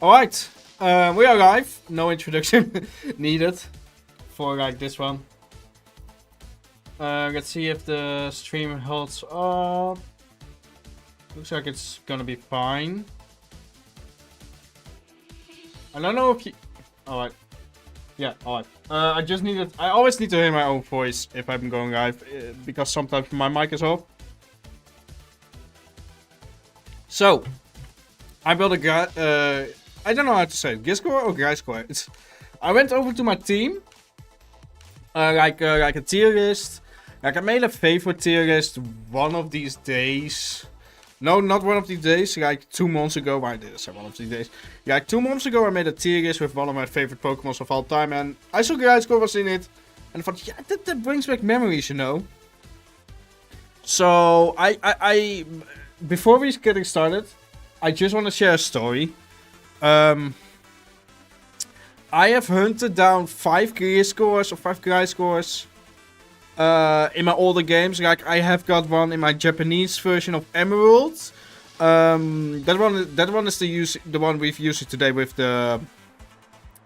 Alright, we are live. No introduction needed for like this one. Let's see if the stream holds up. Looks like it's gonna be fine. I don't know if you... Alright. Yeah, alright. I always need to hear my own voice if I'm going live, because sometimes my mic is off. So, I built a guy, I don't know how to say it, Gliscor or Gliscor. I went over to my team, like a tier list. Like I made a favorite tier list one of these days. No, not one of these days. Like 2 months ago, I did say one of these days. Like 2 months ago, I made a tier list with one of my favorite Pokemon of all time, and I saw Gliscor was in it, and I thought, yeah, that brings back memories, you know. So I before we getting started, I just want to share a story. I have hunted down 5 Gliscors or 5 Gliscors in my older games. Like I have got one in my Japanese version of Emerald. That one is the one we've used today with the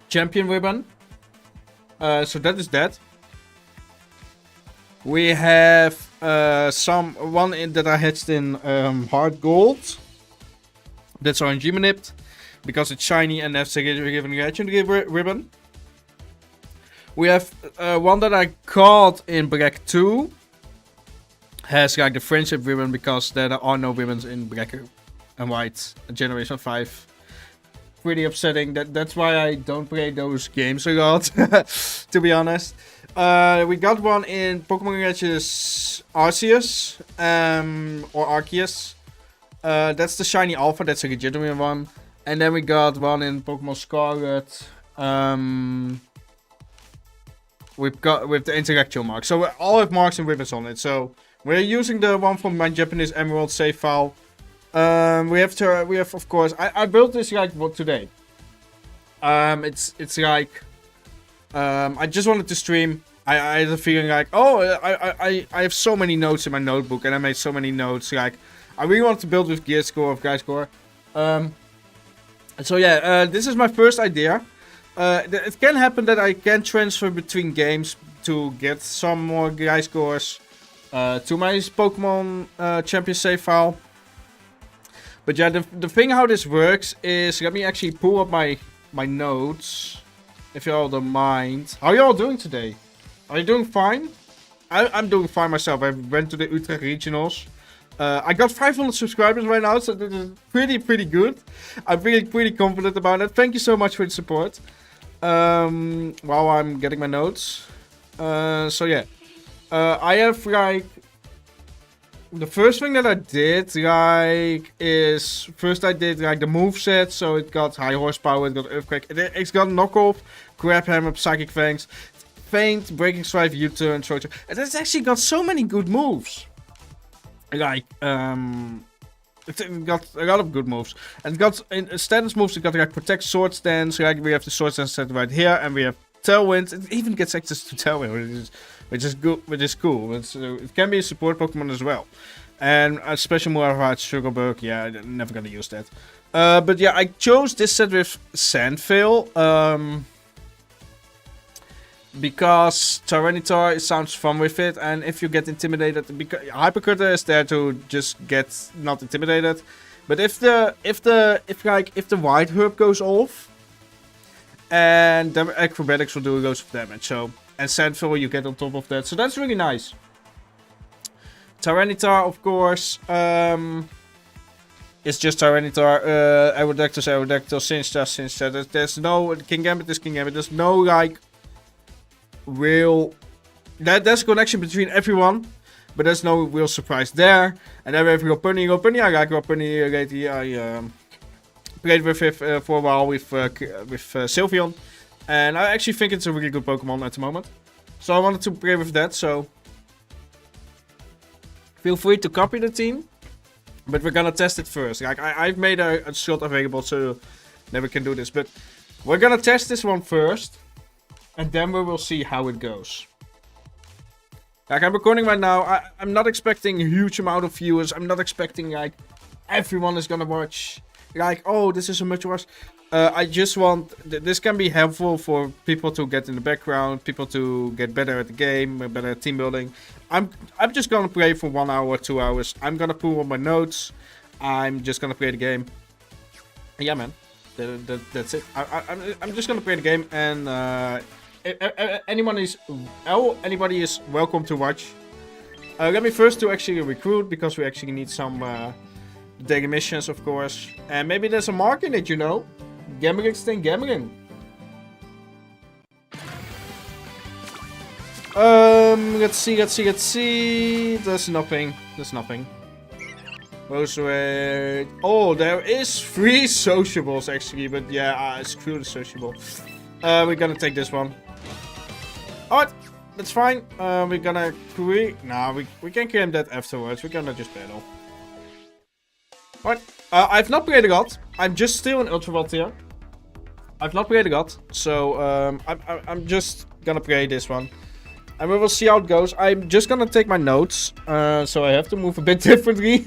champion ribbon. So that is that. We have one that I hatched in hard gold. That's RNG manipped because it's shiny and that's a given legendary ribbon. We have one that I caught in Black 2. Has like the friendship ribbon because there are no ribbons in Black and White Generation 5. Pretty upsetting. That's why I don't play those games a lot, to be honest. We got one in Pokemon Legends Arceus or Arceus. That's the shiny alpha, that's a legitimate one. And then we got one in Pokemon Scarlet. We've got with the intellectual mark. So we all have marks and ribbons on it. So we're using the one from my Japanese Emerald save file. We have of course. I built this like today. It's like I just wanted to stream. I had a feeling like, oh, I have so many notes in my notebook, and I made so many notes. Like I really want to build with Gliscor. So yeah, this is my first idea. It can happen that I can transfer between games to get some more Gliscors to my Pokemon Champion save file. But yeah, the thing how this works is, let me actually pull up my notes, if you all don't mind. How are you all doing today? Are you doing fine? I'm doing fine myself. I went to the Utrecht Regionals. I got 500 subscribers right now, so this is pretty good. I'm feeling pretty confident about it. Thank you so much for the support. While I'm getting my notes. So yeah. I have like... The first thing that I did, like, is... First I did like the moveset, so it got high horsepower, it got Earthquake. It's got knockoff, Grab Hammer, Psychic Fangs, Feint, Breaking Strike, U-turn, Throw. And it's actually got so many good moves. Like, it got a lot of good moves. And it got, in status moves, it got like Protect, Sword Stance, like we have the Sword Stance set right here, and we have Tailwind. It even gets access to Tailwind, which is cool. It can be a support Pokemon as well. And a special move about Sugarberg, yeah, I'm never gonna use that. But yeah, I chose this set with Sandvale, because Tyranitar sounds fun with it, and if you get intimidated, because Hypercutter is there to just get not intimidated. But if the White Herb goes off, and the Acrobatics will do loads of damage, so and Sandville you get on top of that, so that's really nice. Tyranitar, of course, it's just Tyranitar, Aerodactyl, Sincha. There's no Kingambit is Kingambit. There's no like real there's a connection between everyone, but there's no real surprise there. And then we have Lopunny. I like Lopunny lately. I played with it for a while with Sylveon, and I actually think it's a really good Pokemon at the moment. So I wanted to play with that. So feel free to copy the team, but we're gonna test it first. Like I've made a slot available, so then we can do this. But we're gonna test this one first. And then we will see how it goes. Like I'm recording right now, I'm not expecting a huge amount of viewers. I'm not expecting like everyone is gonna watch. Like, oh, this is a much worse. I just want this can be helpful for people to get in the background, people to get better at the game, better at team building. I'm just gonna play for 1 hour, 2 hours. I'm gonna pull on my notes. I'm just gonna play the game. Yeah, man. That's it. I'm just gonna play the game, and anybody is welcome to watch. Let me first to actually recruit, because we actually need some daily missions, of course. And maybe there's a mark in it, you know. Gambling thing, gambling. Let's see. There's nothing. Roseway. Oh, there is 3 sociables actually, but yeah, screw the sociable. We're gonna take this one. Alright, that's fine. We're gonna create. Nah, we can claim that afterwards. We're gonna just battle. Alright. I've not played a lot. I'm just still in Ultra World here. I've not played a lot, so I'm just gonna play this one, and we will see how it goes. I'm just gonna take my notes, so I have to move a bit differently.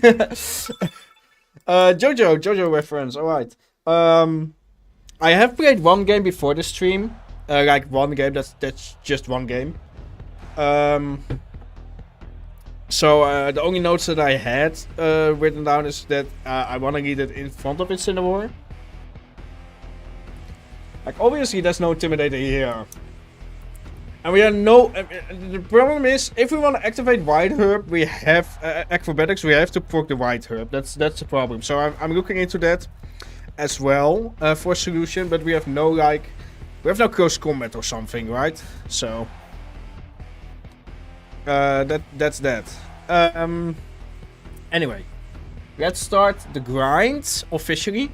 Jojo reference. All right. I have played one game before the stream, like one game. That's just one game. So the only notes that I had written down is that I want to read it in front of Incineroar. Like, obviously there's no Intimidator here. And we are no... the problem is, if we want to activate White Herb, we have acrobatics, we have to proc the White Herb. That's the problem. So I'm looking into that as well for a solution, but we have no, like... We have no close combat or something, right? So... that's that. Anyway, let's start the grind officially.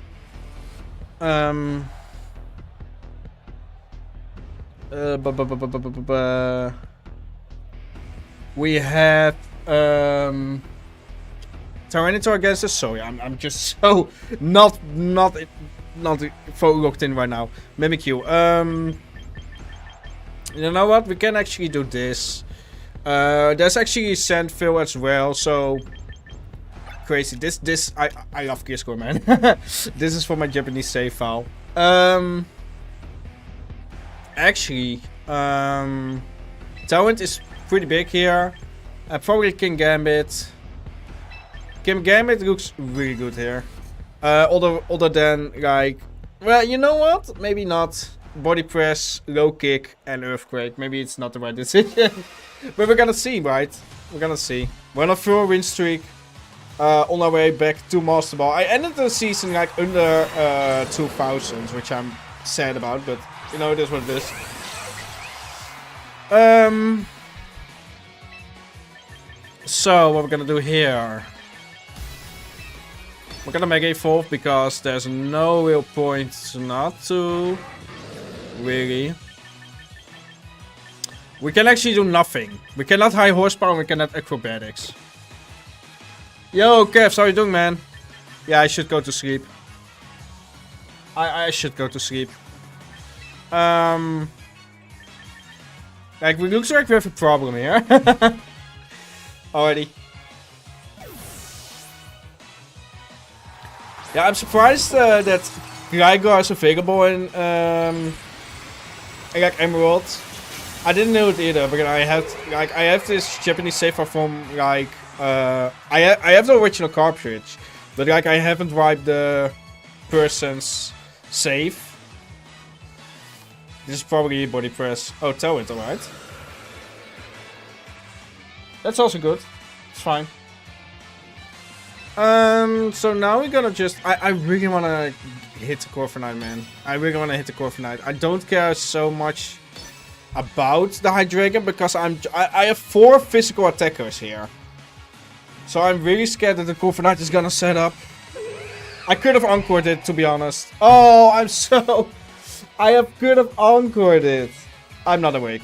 We have Tyranitar against us. Sorry, I'm just so not locked in right now. Mimikyu. You know what? We can actually do this. There's actually Sandville as well, so crazy. This I love Gliscor, man. This is for my Japanese save file. Actually, Talent is pretty big here. Probably King Gambit. King Gambit looks really good here. Other than like, well, you know what? Maybe not. Body press, low kick, and earthquake. Maybe it's not the right decision. But we're gonna see, right? We're gonna see. We're on a 4 win streak. On our way back to Master Ball. I ended the season like under 2000, which I'm sad about, but you know, it is what it is. So what we're gonna do here? We're gonna make evolve because there's no real point not to. Really. We can actually do nothing. We cannot high horsepower, we cannot acrobatics. Yo, Kev, how you doing, man? Yeah, I should go to sleep. I should go to sleep. Like, it looks like we have a problem here. Already. Yeah, I'm surprised that Gliscor is available in like Emerald. I didn't know it either, but I have this Japanese save file from like I have the original cartridge, but like I haven't wiped the person's save. This is probably body press. Oh, tell it, alright. That's also good. It's fine. So now we're gonna just... I really wanna hit the Corviknight, man. I really wanna hit the Corviknight. I don't care so much about the Hydreigon because I have 4 physical attackers here. So I'm really scared that the Corviknight is gonna set up. I could have encored it, to be honest. Oh, I'm so... I could have encored it. I'm not awake.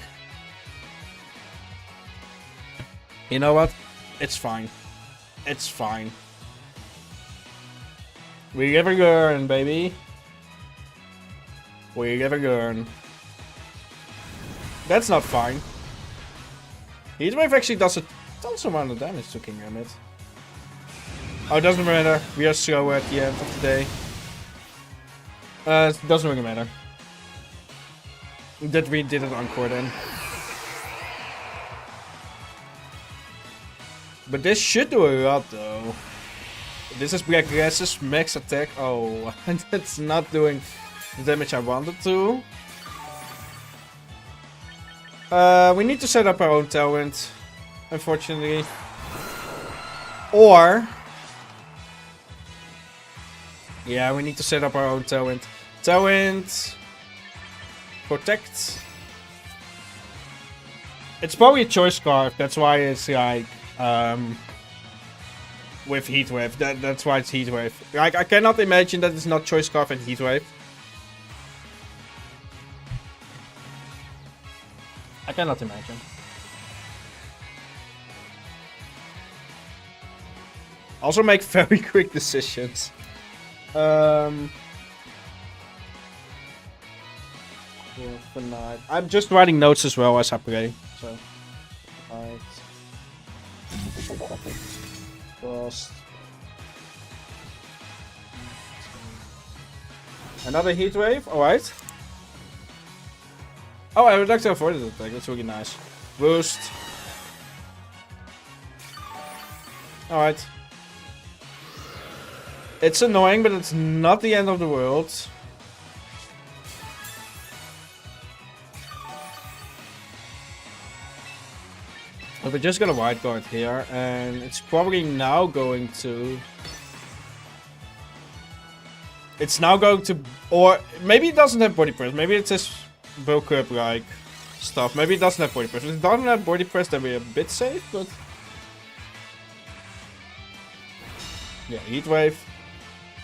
You know what? It's fine. It's fine. We live and learn, baby. We live and learn. That's not fine. Heatwave actually does a tons amount of damage to King Gambit. Oh, it doesn't matter. We are slower at the end of the day. It doesn't really matter. That we did it encore then. But this should do a lot though. This is Black Grass's max attack. Oh, and it's not doing the damage I wanted to. We need to set up our own Tailwind, unfortunately. Or... yeah, we need to set up our own Tailwind. Tailwind... Protect. It's probably a Choice Scarf, that's why it's like... with Heat Wave, that's why it's Heat Wave. Like, I cannot imagine that it's not Choice Scarf and Heat Wave. I cannot imagine. Also make very quick decisions. I'm just writing notes as well as I play. So, right. Frost. Another Heat Wave, alright. Oh, I would like to avoid the attack, that's really nice. Boost. Alright. It's annoying, but it's not the end of the world. But we're just gonna white guard here, and it's probably now going to... it's now going to... or maybe it doesn't have body press, maybe it says bulk up like stuff. Maybe it doesn't have body press. If it doesn't have body press, then we're a bit safe, but... yeah, Heat Wave.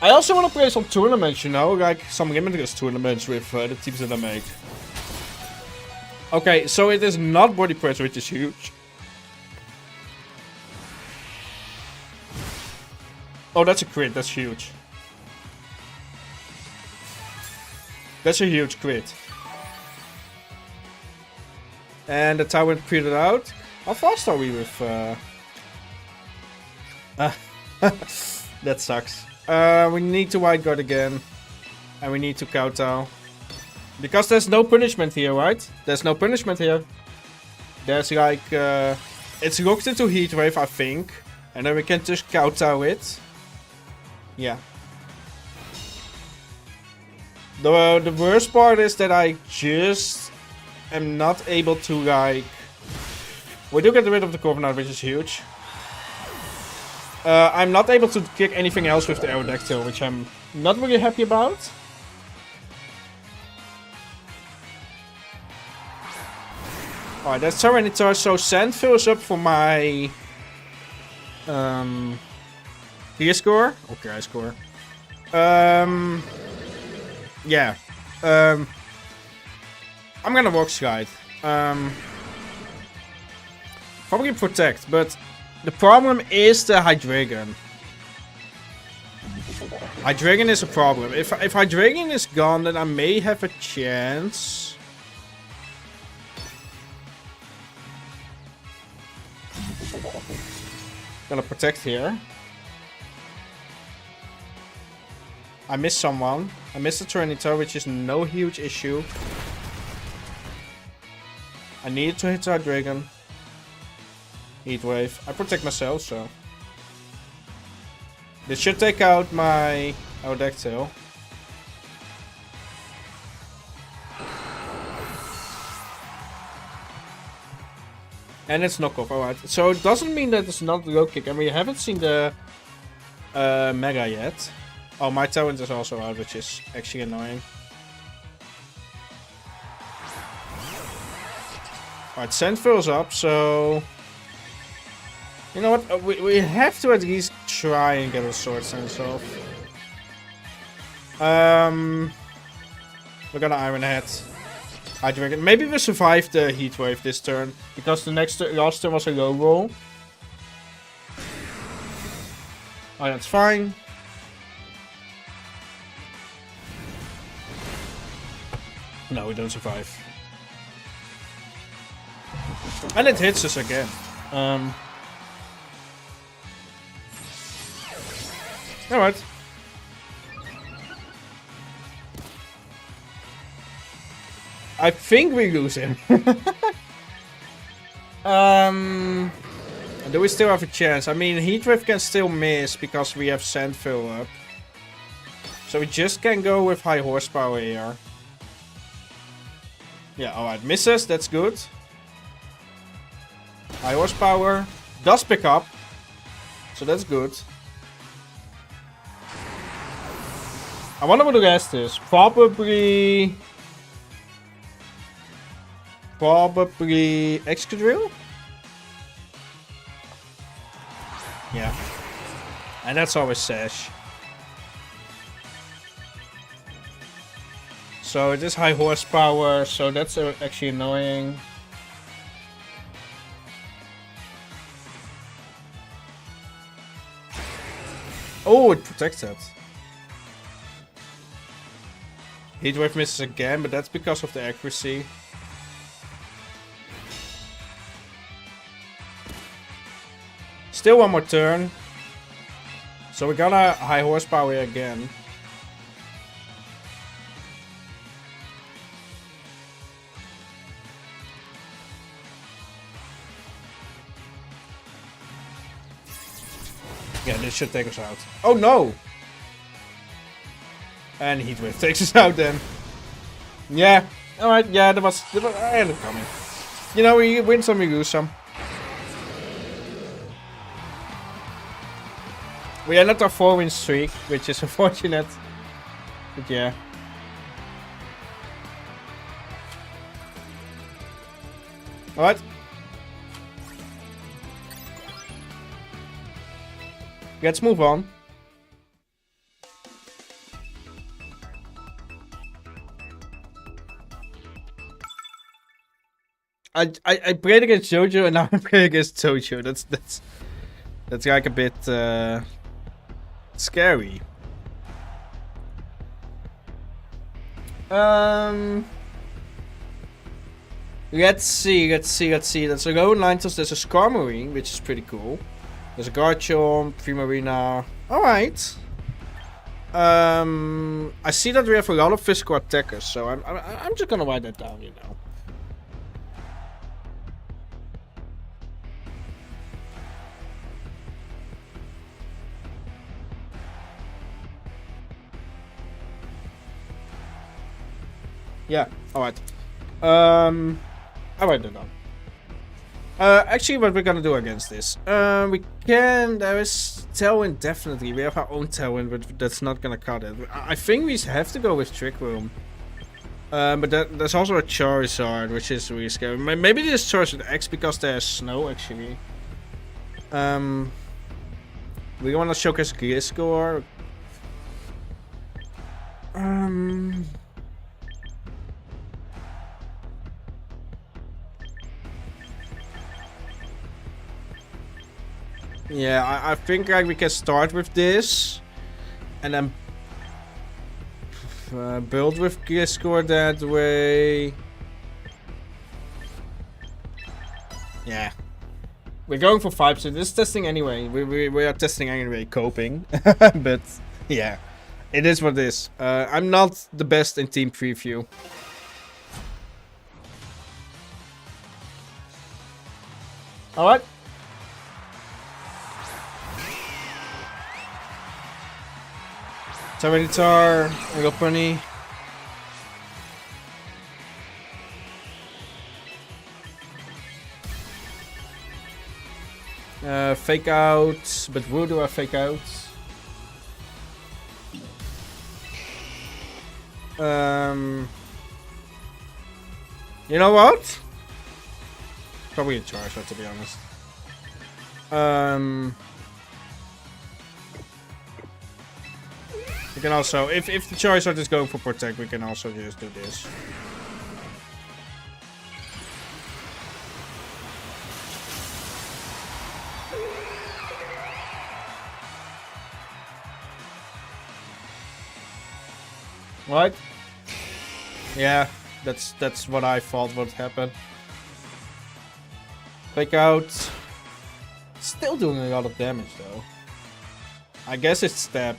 I also want to play some tournaments, you know, like some limitless tournaments with the teams that I make. Okay, so it is not body press, which is huge. Oh, that's a crit, that's huge. That's a huge crit. And the Tailwind critted out. How fast are we with... that sucks. We need to white guard again. And we need to kowtow. Because there's no punishment here, right? There's no punishment here. There's like... it's locked into Heat Wave, I think. And then we can just kowtow it. Yeah. The worst part is that I just am not able to like... we do get rid of the Covenant, which is huge. I'm not able to kick anything else with the Aerodactyl, which I'm not really happy about. Alright, that's Tyranitar, so sand fills up for my... Gliscor? Okay, I score. Yeah. I'm gonna Rock Slide. Probably Protect, but the problem is the Hydreigon. Hydreigon is a problem. If Hydreigon is gone, then I may have a chance. Gonna Protect here. I missed someone. I missed the Tyranitar, which is no huge issue. I needed to hit Hydreigon. Heat Wave. I protect myself, so... this should take out my Aerodactyl. And it's knockoff, alright. So it doesn't mean that it's not low kick, and we haven't seen the Mega yet. Oh, my Tailwind is also out, which is actually annoying. Alright, Sand fills up, so... you know what? We have to at least try and get a Sword Sense off. We're gonna Iron Head. Hydreigon. Maybe we survive the Heat Wave this turn, because the last turn was a low roll. Oh, that's fine. No, we don't survive. And it hits us again. Alright. I think we lose him. Do we still have a chance? I mean, Heatwave can still miss because we have Sandfill up. So we just can go with high horsepower here. Yeah, alright. Misses, that's good. High horsepower. Does pick up. So that's good. I wonder what the rest is. Probably Excadrill? Yeah. And that's always Sash. So it is high horsepower, so that's actually annoying. Oh, it protects that. Heatwave misses again, but that's because of the accuracy. Still one more turn. So we're gonna high horsepower again. Yeah, this should take us out. Oh no! And Heatwave takes us out then. Yeah. Alright, yeah, that was I had it coming. You know, we win some, we lose some. We ended our 4-win streak, which is unfortunate. But yeah. Alright. Let's move on. I played against Jojo and now I play against Jojo. That's like a bit scary. Let's see. There's a low Ninetales, there's a Skarmory, which is pretty cool. There's a Garchomp, Primarina. Alright. I see that we have a lot of physical attackers, so I'm just gonna write that down, you know. Yeah, alright. I'll write that down. Actually, what we're gonna do against this. We can... There is Tailwind, definitely. We have our own Tailwind, but that's not gonna cut it. I think we have to go with Trick Room. But there's also a Charizard, which is really scary. Maybe this Charizard X because there's snow, actually. We wanna showcase Gliscor. Yeah, I think like we can start with this, and then build with Gliscor that way. Yeah, we're going for 5%. This is testing anyway. We are testing anyway, coping. But yeah, it is what it is. I'm not the best in team preview. All right. Tyranitar, Lopunny. Fake out, but who do I fake out? You know what? Probably a Charizard, to be honest. We can also, if the Charizard is going for Protect, we can also just do this. What? Yeah, that's what I thought would happen. Fake out. Still doing a lot of damage though. I guess it's Stab.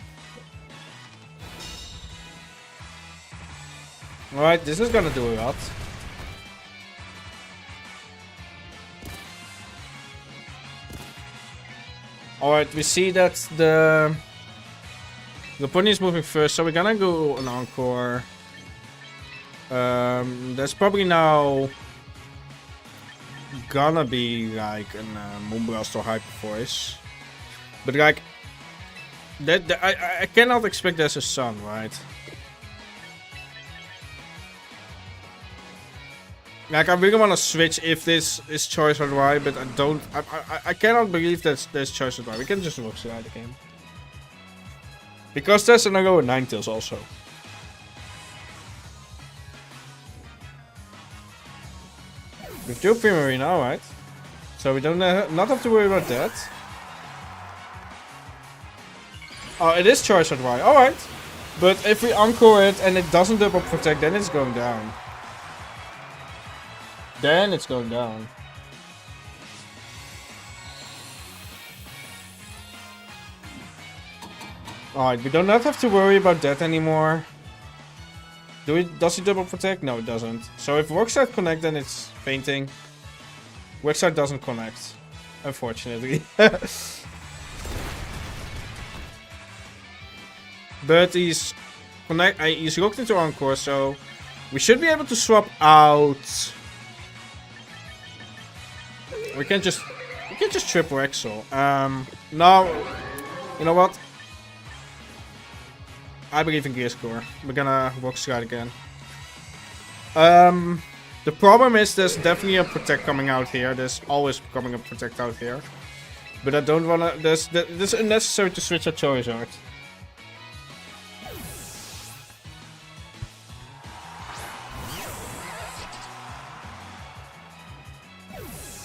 Alright, this is gonna do a lot. Alright, we see that the pony is moving first, so we're gonna go an encore. There's probably now gonna be like a Moonblast or Hyper Voice. But like, I cannot expect there's a sun, right? Like, I really want to switch if this is choice or why, but I don't. I cannot believe that there's choice or why. We can just Roxy-Ride again. Because there's another Ninetales also. We do Primarina, alright. So we don't not have to worry about that. Oh, it is choice or why. Alright. But if we encore it and it doesn't double protect, then it's going down. Then it's going down. Alright, we do not have to worry about that anymore. Does he double protect? No, it doesn't. So if Roxar connect, then it's fainting. Roxar doesn't connect, unfortunately. But he's locked into Encore, so we should be able to swap out. We can just triple Exo. No, you know what? I believe in Gliscor. We're gonna Roxar again. The problem is there's definitely a protect coming out here. There's always coming a protect out here. But I don't wanna. This is unnecessary to switch a Charizard.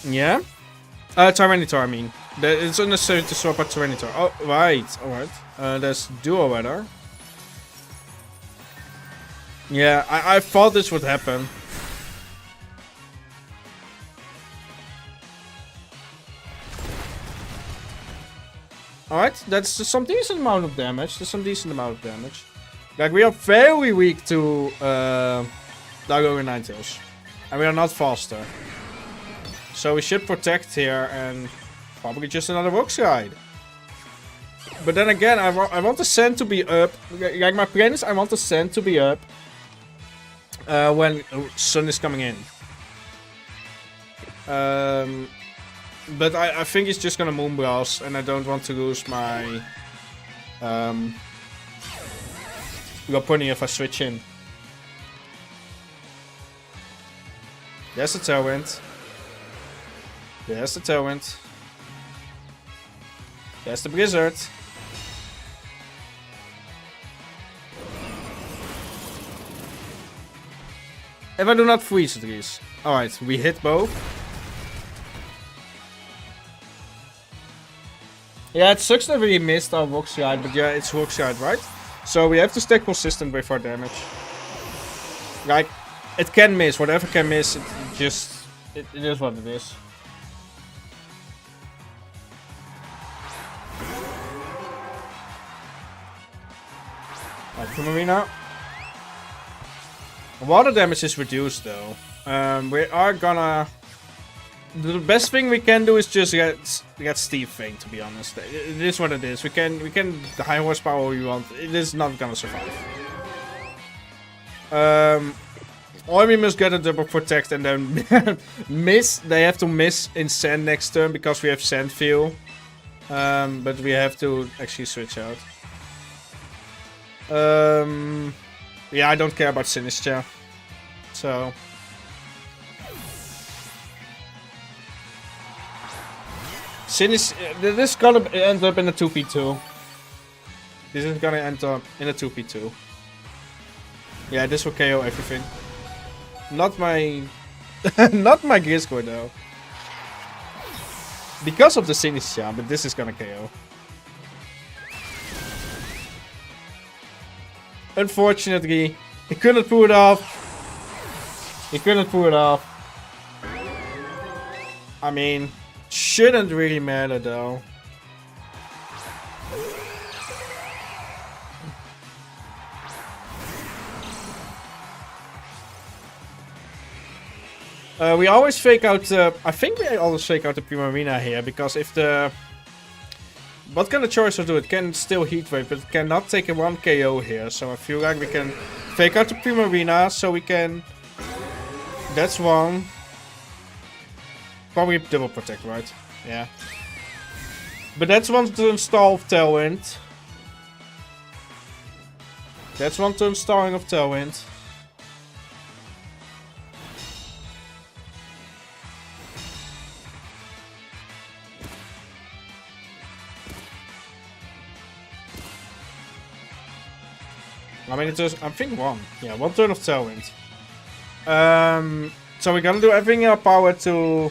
Yeah? Tyranitar, I mean. It's unnecessary to swap out Tyranitar. Oh, right. Alright. There's Duo Weather. Yeah, I thought this would happen. Alright, that's some decent amount of damage. Like, we are very weak to Dago and Ninetales. And we are not faster. So we should protect here and probably just another Roxy-Ride. But then again, I want the Sand to be up. Like, my plan is I want the Sand to be up when Sun is coming in. But I think he's just gonna Moonblast, and I don't want to lose my Lopunny if I switch in. There's the Tailwind. There's the Tailwind. There's the Blizzard. If I do not freeze these. Alright, we hit both. Yeah, it sucks that we missed our Roxy-Ride, but yeah, it's Roxy-Ride, right? So we have to stay consistent with our damage. Like, it can miss, whatever can miss, it is what it is. Alright, Primarina. Water damage is reduced though. We are gonna. The best thing we can do is just get Steve Fang, to be honest. It is what it is. We can the high horsepower we want. It is not gonna survive. Or we must get a double protect and then miss. They have to miss in Sand next turn because we have Sand Feel. But we have to actually switch out. Yeah, I don't care about Sinistcha. So. This is gonna end up in a 2v2. This is gonna end up in a 2v2. Yeah, this will KO everything. Not my... not my Gliscor though. Because of the Sinistcha, but this is gonna KO. Unfortunately, he couldn't pull it off. I mean, shouldn't really matter though. We always fake out. I think we always fake out the Primarina here because if the What can the Charizard do? It can still Heat Wave, but it cannot take a 1 KO here. So I feel like we can fake out the Primarina, so we can... That's one. Probably double protect, right? Yeah. But that's one to install Tailwind. That's one to installing of Tailwind. I mean, it's just, I think one. Yeah, one turn of Tailwind. So we're gonna do everything in our power to...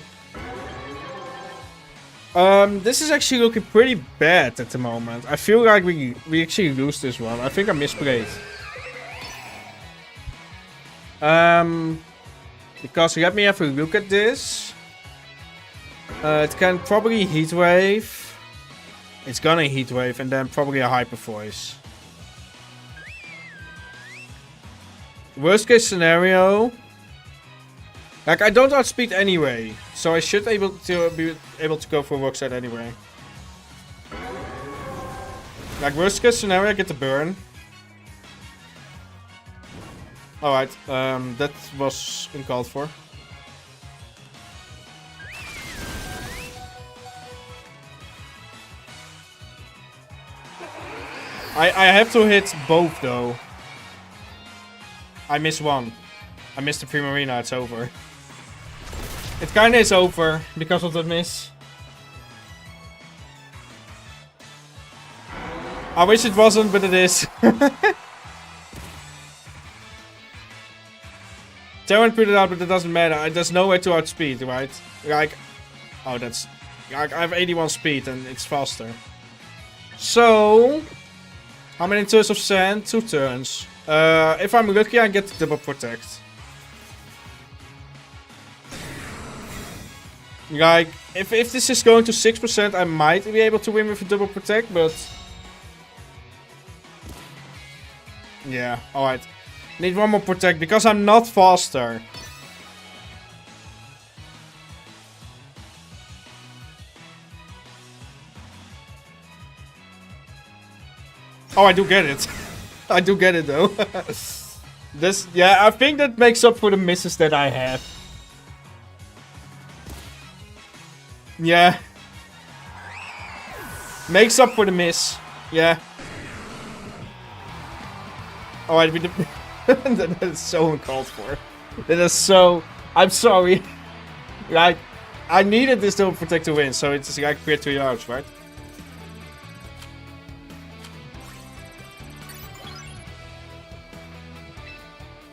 this is actually looking pretty bad at the moment. I feel like we actually lose this one. I think I misplayed. Because let me have a look at this. It can probably Heat Wave. It's gonna Heat Wave and then probably a Hyper Voice. Worst case scenario. Like, I don't outspeed anyway. So I should be able to go for Rock Slide anyway. Like, worst case scenario, I get the burn. Alright, that was uncalled for. I have to hit both though. I missed one. I missed the Primarina, it's over. It kinda is over because of that miss. I wish it wasn't, but it is. Terran put it out, but it doesn't matter. There's no way to outspeed, right? Like, oh, that's... Like, I have 81 speed and it's faster. So... How many turns of sand? 2 turns. If I'm lucky, I get the double protect. Like, if this is going to 6%, I might be able to win with a double protect, but... Yeah, alright. Need one more protect, because I'm not faster. Oh, I do get it. I do get it, though. This, yeah, I think that makes up for the misses that I have. Yeah. Makes up for the miss. Yeah. Alright, we did. That is so uncalled for. That is so... I'm sorry. Like, I needed this double protect to win, so it's like clear 3 yards, right?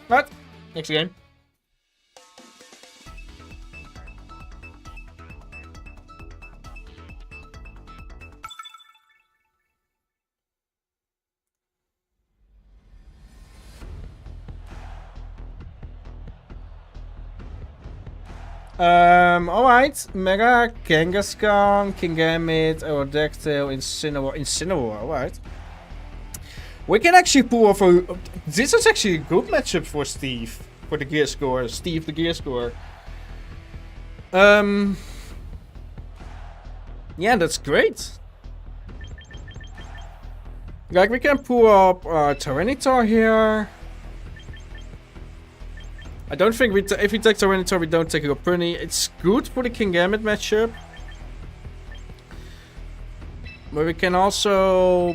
But, next game. Alright. Mega, Kangaskhan, Kingambit, Aerodactyl, Incineroar, alright. We can actually pull off a... This is actually a good matchup for Steve. For the Gliscor. Steve the Gliscor. Yeah, that's great. Like, we can pull up Tyranitar here. I don't think if we take Tyranitar, we don't take Lopunny. It's good for the Kingambit matchup. But we can also...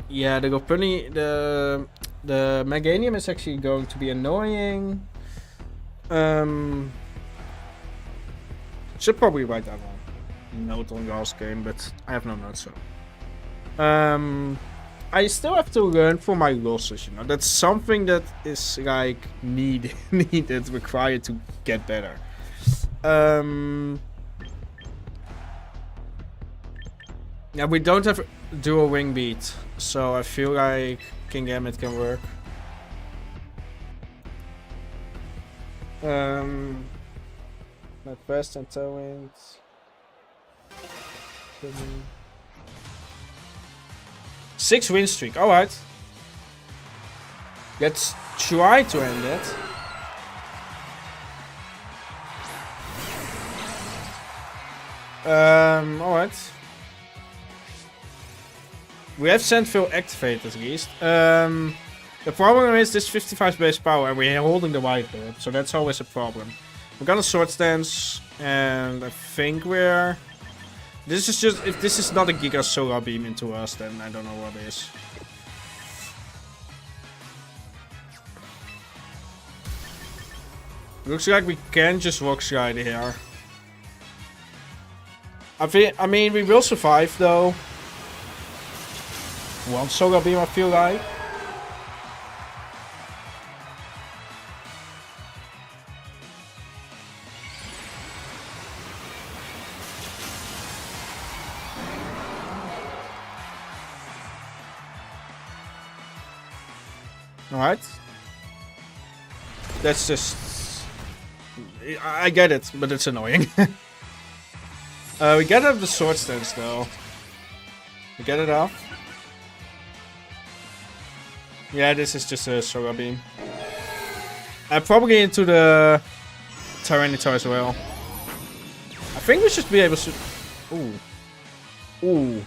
yeah, the Lopunny, the Meganium is actually going to be annoying. Should probably write that one note on last game, but I have no notes, so. I still have to learn from my losses, you know. That's something that is like needed, required to get better. Yeah, we don't have dual wing beat, so I feel like Kingambit can work. Not best and Tailwind. 6 win streak, alright. Let's try to end it. Alright. We have Sandville activated at least. The problem is this 55 base power and we're holding the white board, so that's always a problem. We're gonna Sword Stance, and I think we're... This is just... If this is not a Giga Solar Beam into us, then I don't know what is. Looks like we can just Rock Slide here. I mean, we will survive though. One Solar Beam, I feel like. Alright. That's just... I get it, but it's annoying. We get up the Sword Stance though. We get it off. Yeah, this is just a Solar Beam. Probably into the Tyranitar as well. I think we should be able to... Ooh. Ooh.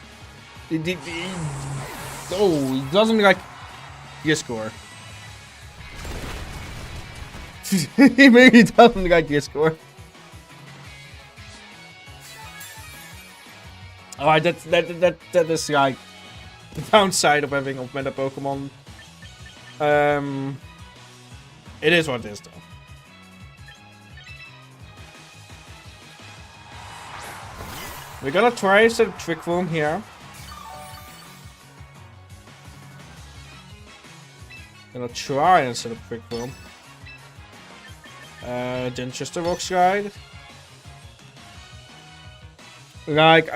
Oh, he doesn't like Gliscor. He really doesn't like Gliscor. Alright, that is like the downside of having meta Pokemon. It is what it is though. We're gonna try a set of Trick Room here. Gonna try and set up Trick Room. Then just a Rock Slide. Like,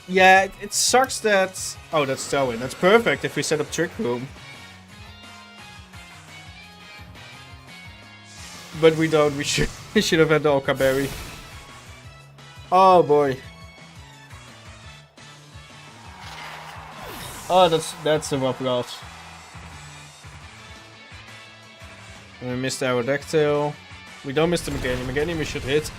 yeah, it sucks that... Oh, that's Tailwind. That's perfect if we set up Trick Room. But we don't. We should have had the Oka Berry. Oh boy. Oh, that's a rough loss. And we missed the Aerodactyl. We don't miss the Meganium. Meganium we should hit.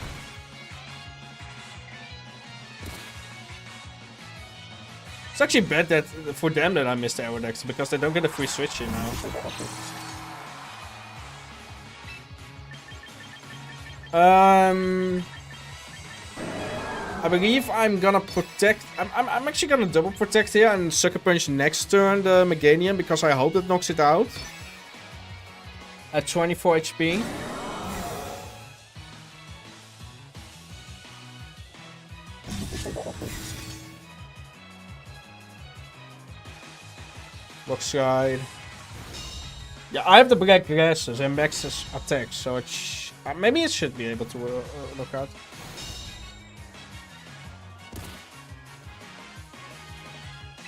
It's actually bad that for them that I missed the Aerodactyl because they don't get a free switch in now. I believe I'm gonna protect. I'm actually gonna double protect here and Sucker Punch next turn the Meganium because I hope it knocks it out. At 24 HP. Rock Slide. Yeah, I have the black glasses and maxes attack, so maybe it should be able to knock out.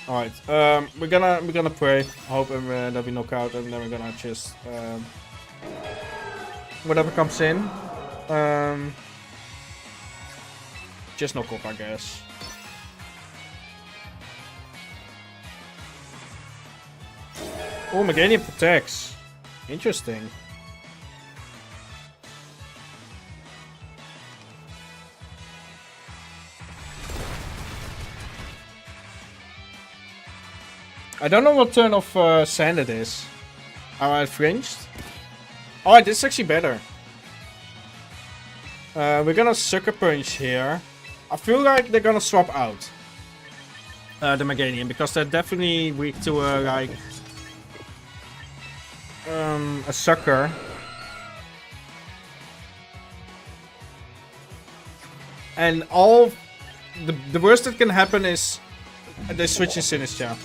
Alright, we're gonna pray, hope that we knock out, and then we're gonna just whatever comes in, just knock off, I guess. Oh, Meganium protects. Interesting. I don't know what turn of sand it is. Am I fringed? Alright, this is actually better. We're gonna Sucker Punch here. I feel like they're gonna swap out the Meganium because they're definitely weak to like a Sucker. And all the worst that can happen is they switch in Sinistcha.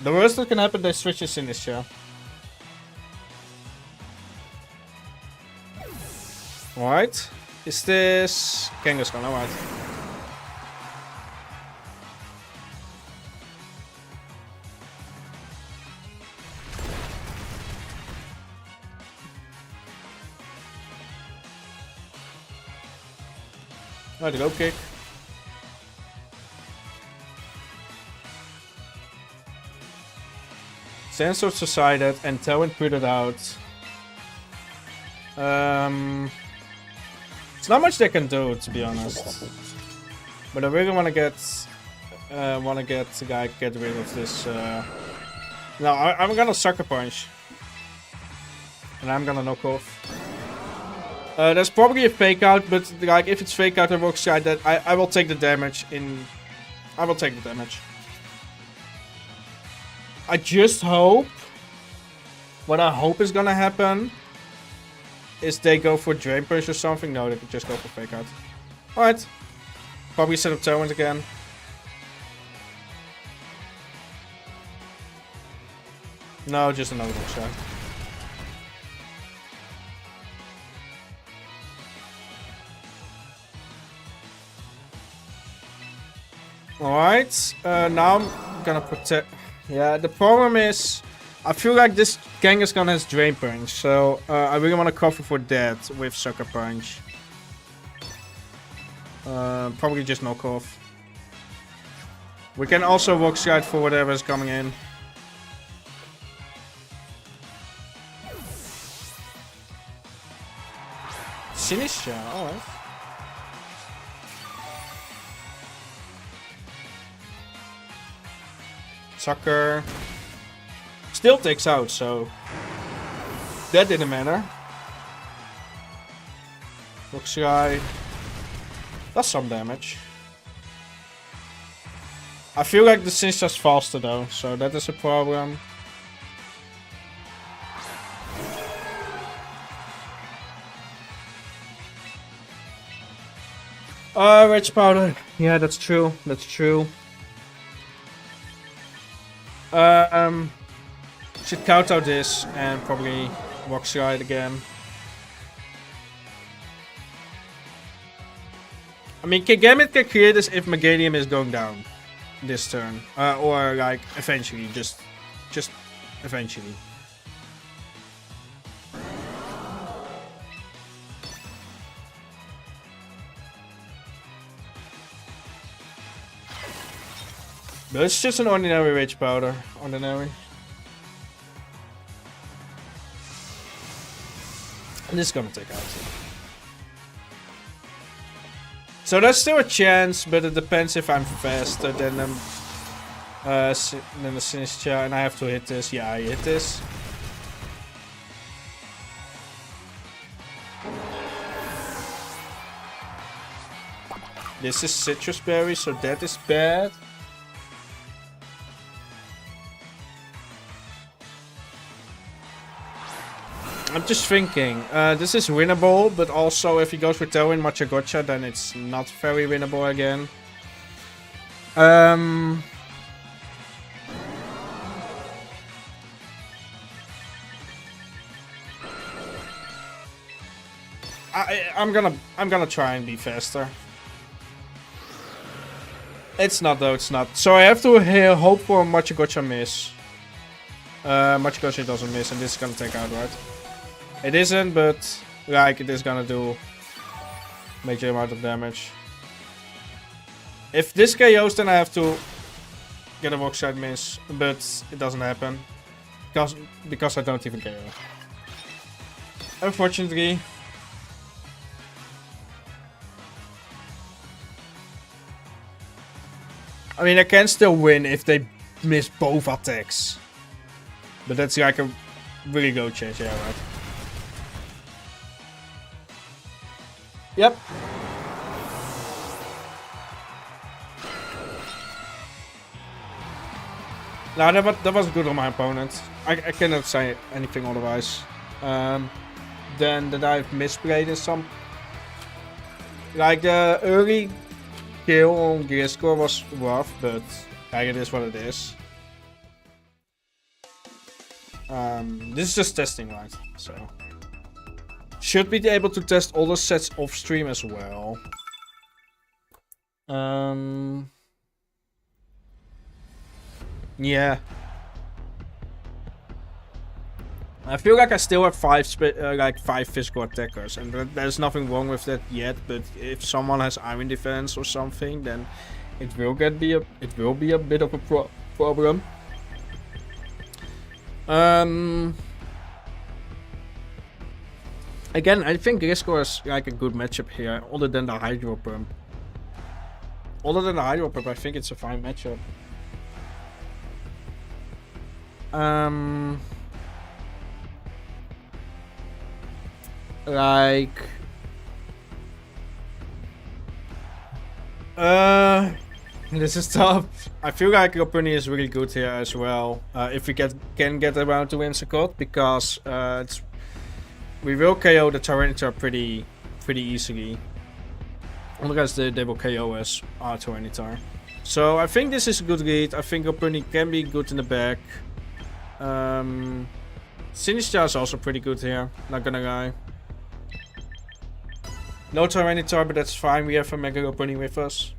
The worst that can happen, they switch in Sinistcha. Alright. Is this Kangaskhan? Alright. Alright, go kick. Sensors decided and Tailwind put it out. It's not much they can do, to be honest. But I really want to get the guy get rid of this. No, I'm gonna sucker punch, and I'm gonna knock off. There's probably a fake out, but like if it's fake out, I will side that I will take the damage. I will take the damage. I just hope. What I hope is gonna happen is they go for Drain Punch or something. No, they could just go for fake out. Alright. Probably set up Tailwind again. No, just another one shot. Alright. Now I'm gonna protect. Yeah, the problem is I feel like this Kangaskhan has Drain Punch, so I really want to cover for that with Sucker Punch. Probably just knock off. We can also Rock Slide for whatever is coming in. Sinistra, alright. Sucker. Still takes out, so that didn't matter. Rock Slide. That's some damage. I feel like the Sinistra's faster though, so that is a problem. Rage Powder. Yeah, that's true. That's true. Should counter this and probably Rock Slide again. I mean, Kigambit can clear this if Meganium is going down this turn. Or like eventually, just eventually. But it's just an ordinary Rage Powder. Ordinary. And this is gonna take out. So there's still a chance, but it depends if I'm faster than the Sinistra, and I have to hit this. Yeah, I hit this. This is Citrus Berry, so that is bad. I'm just thinking, this is winnable, but also if he goes for Tailwind Machagotcha, then it's not very winnable again. I'm gonna try and be faster. It's not though, it's not. So I have to hope for a Machagotcha miss. Machagotcha doesn't miss, and this is gonna take out, right? It isn't, but like it is gonna do major amount of damage. If this KOs, then I have to get a Rock Slide miss, but it doesn't happen because I don't even KO. Unfortunately. I mean, I can still win if they miss both attacks, but that's like a really low chance, yeah, right? Yep. Now that was good on my opponent. I cannot say anything otherwise. Then that I've misplayed in some. Like the early kill on Gliscor was rough, but like it is what it is. This is just testing, right? So. Should be able to test all the sets off stream as well. Yeah. I feel like I still have five physical attackers, and there's nothing wrong with that yet. But if someone has Iron Defense or something, then it will be a bit of a problem. Again, I think Gliscor is like a good matchup here, other than the Hydro Pump. Other than the Hydro Pump, I think it's a fine matchup. Like... This is tough. I feel like Lopunny is really good here as well. If we can get around to Whimsicott, because we will KO the Tyranitar pretty easily. Otherwise they will KO us, our Tyranitar. So I think this is a good lead. I think Lopunny can be good in the back. Sinistcha is also pretty good here, not gonna lie. No Tyranitar, but that's fine. We have a Mega Lopunny with us.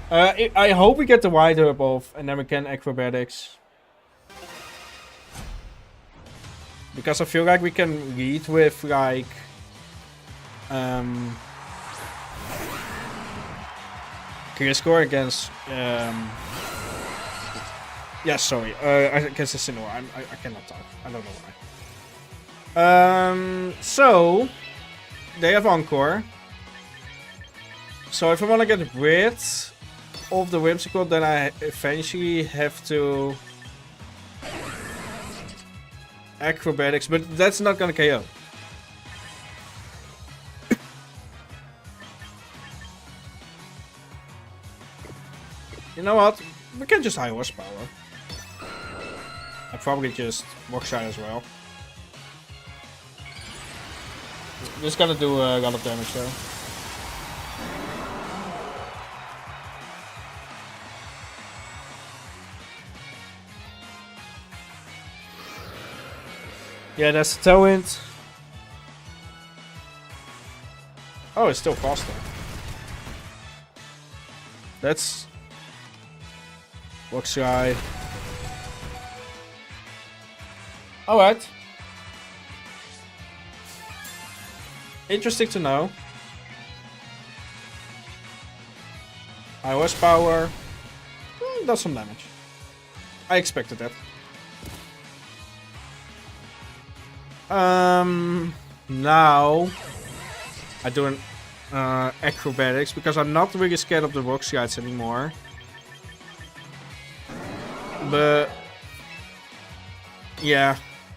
I hope we get the Wide Herb off, and then we can Acrobatics. Because I feel like we can lead with, like... Gliscor against... yeah, sorry. Against the Sinnoh. I cannot talk. I don't know why. So... They have Encore. So if I want to get rid of the Whimsicott, then I eventually have to Acrobatics, but that's not gonna KO. You know what? We can just high horsepower. I probably just Rock-Slide as well. Just gonna do a lot of damage though. Yeah, that's the Tailwind. Oh, it's still faster. That's... Rock-Slide. Alright. Interesting to know. High horsepower. Does some damage. I expected that. Now I do an Acrobatics because I'm not really scared of the Rock-Slides anymore. But yeah,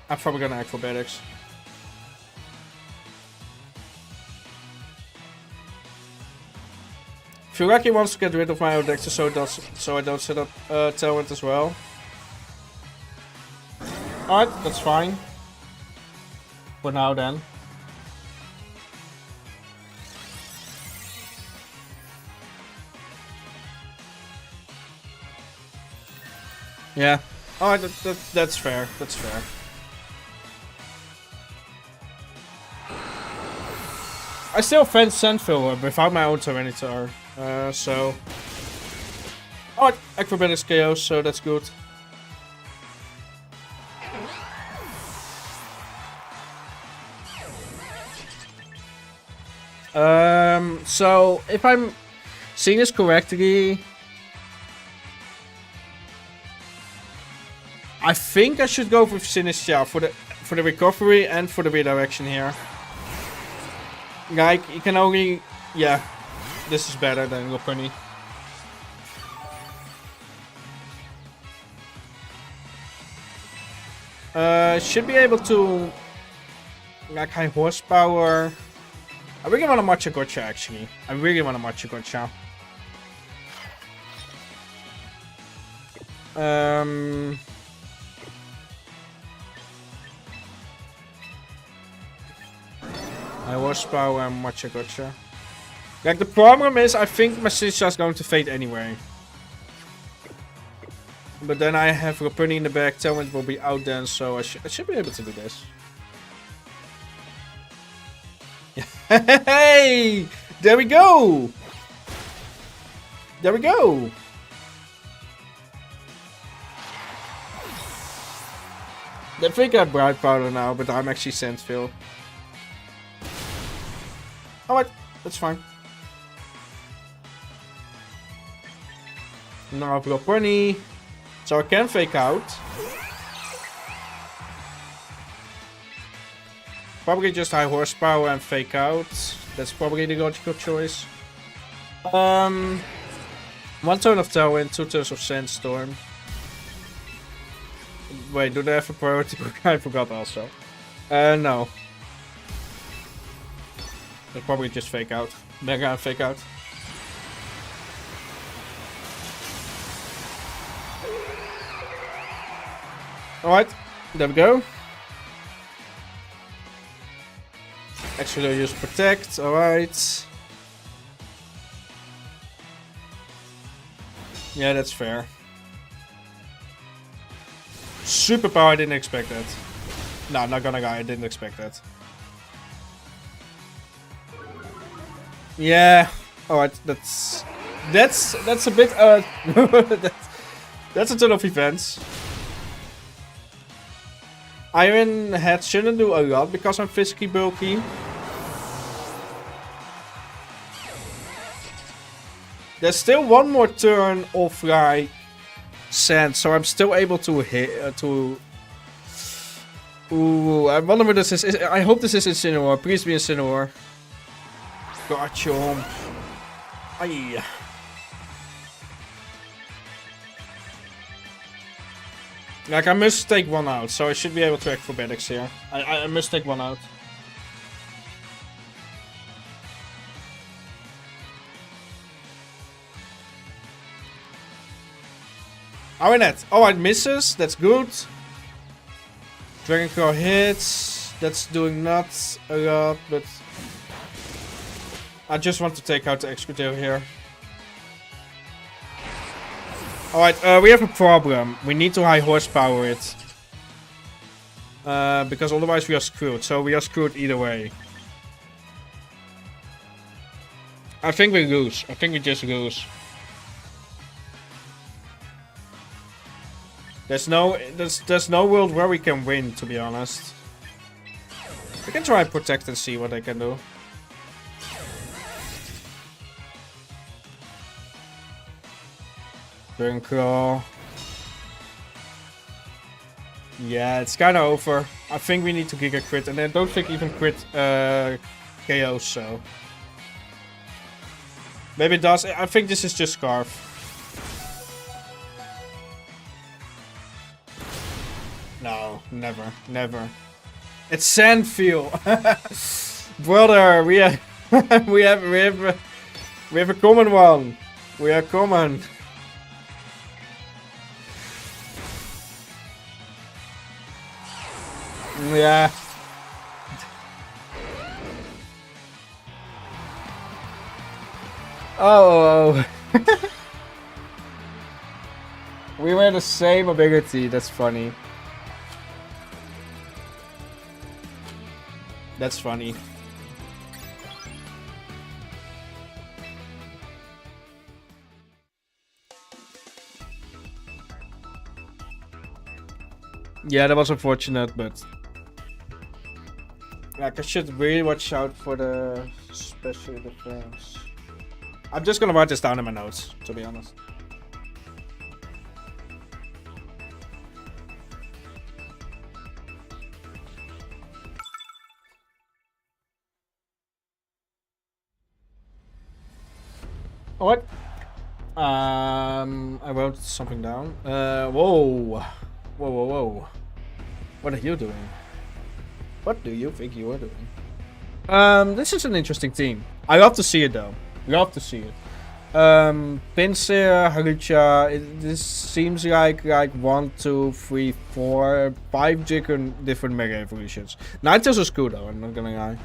I'm probably gonna Acrobatics. Feel like he wants to get rid of my Odexter, so I don't set up Tailwind as well. Alright, that's fine. For now then. Yeah. Alright, that's fair. That's fair. I still fence Sandville without my own Tyranitar. So... Alright, Acrobatics KO, so that's good. So if I'm seeing this correctly, I think I should go with Sinistcha for the recovery and for the redirection here. Like, you can only... Yeah, this is better than Lopunny. Should be able to... Like, high horsepower... I really want to Matcha Gotcha, actually. I really want to Matcha Gotcha. High horsepower and Matcha Gotcha. Like, the problem is, I think my Sinistcha is going to fade anyway. But then I have Lopunny in the back, Tailwind will be out then, so I should be able to do this. Hey! There we go! There we go! They think I'm Bright Powder now, but I'm actually Sandville. Alright, that's fine. Now I've got Lopunny, so I can fake out. Probably just high horsepower and fake out. That's probably the logical choice. 1 turn of Tailwind, 2 turns of Sandstorm. Wait, do they have a priority? I forgot also. No. They'll probably just fake out. Mega and fake out. Alright, there we go. Actually, use protect, alright. Yeah, that's fair. Superpower, I didn't expect that. No, not gonna lie, I didn't expect that. Yeah, alright, that's a bit, that's a ton of events. Iron Head shouldn't do a lot because I'm physically bulky. There's still one more turn of like sand, so I'm still able to hit Ooh, I wonder what this is. I hope this is Incineroar. Please be Incineroar. Gotcha. Aye. Like, I must take one out, so I should be able to acrobatics here. I must take one out. Ironet. Oh, it misses. That's good. Dragon Claw hits. That's doing not a lot, but I just want to take out the Excavator here. Alright, we have a problem. We need to high horsepower it. Because otherwise we are screwed. So we are screwed either way. I think we lose. I think we just lose. There's no world where we can win, to be honest. We can try and protect and see what they can do. Dragon Claw. Yeah, it's kind of over. I think we need to Giga Crit, and I don't think even crit KO, so. Maybe it does. I think this is just Scarf. No, never, never. It's Sandfield. Brother, we have we have a common one. We are common. Yeah. Oh. We were the same ability. That's funny. That's funny. Yeah, that was unfortunate, but like I should really watch out for the special defense. I'm just gonna write this down in my notes, to be honest. What? I wrote something down. Whoa. Whoa. What are you doing? What do you think you are doing? This is an interesting team. I love to see it though. Love to see it. Pinsir, Harucha, this seems like 1, 2, 3, 4, 5 different Mega Evolutions. Ninetales is cool though, I'm not gonna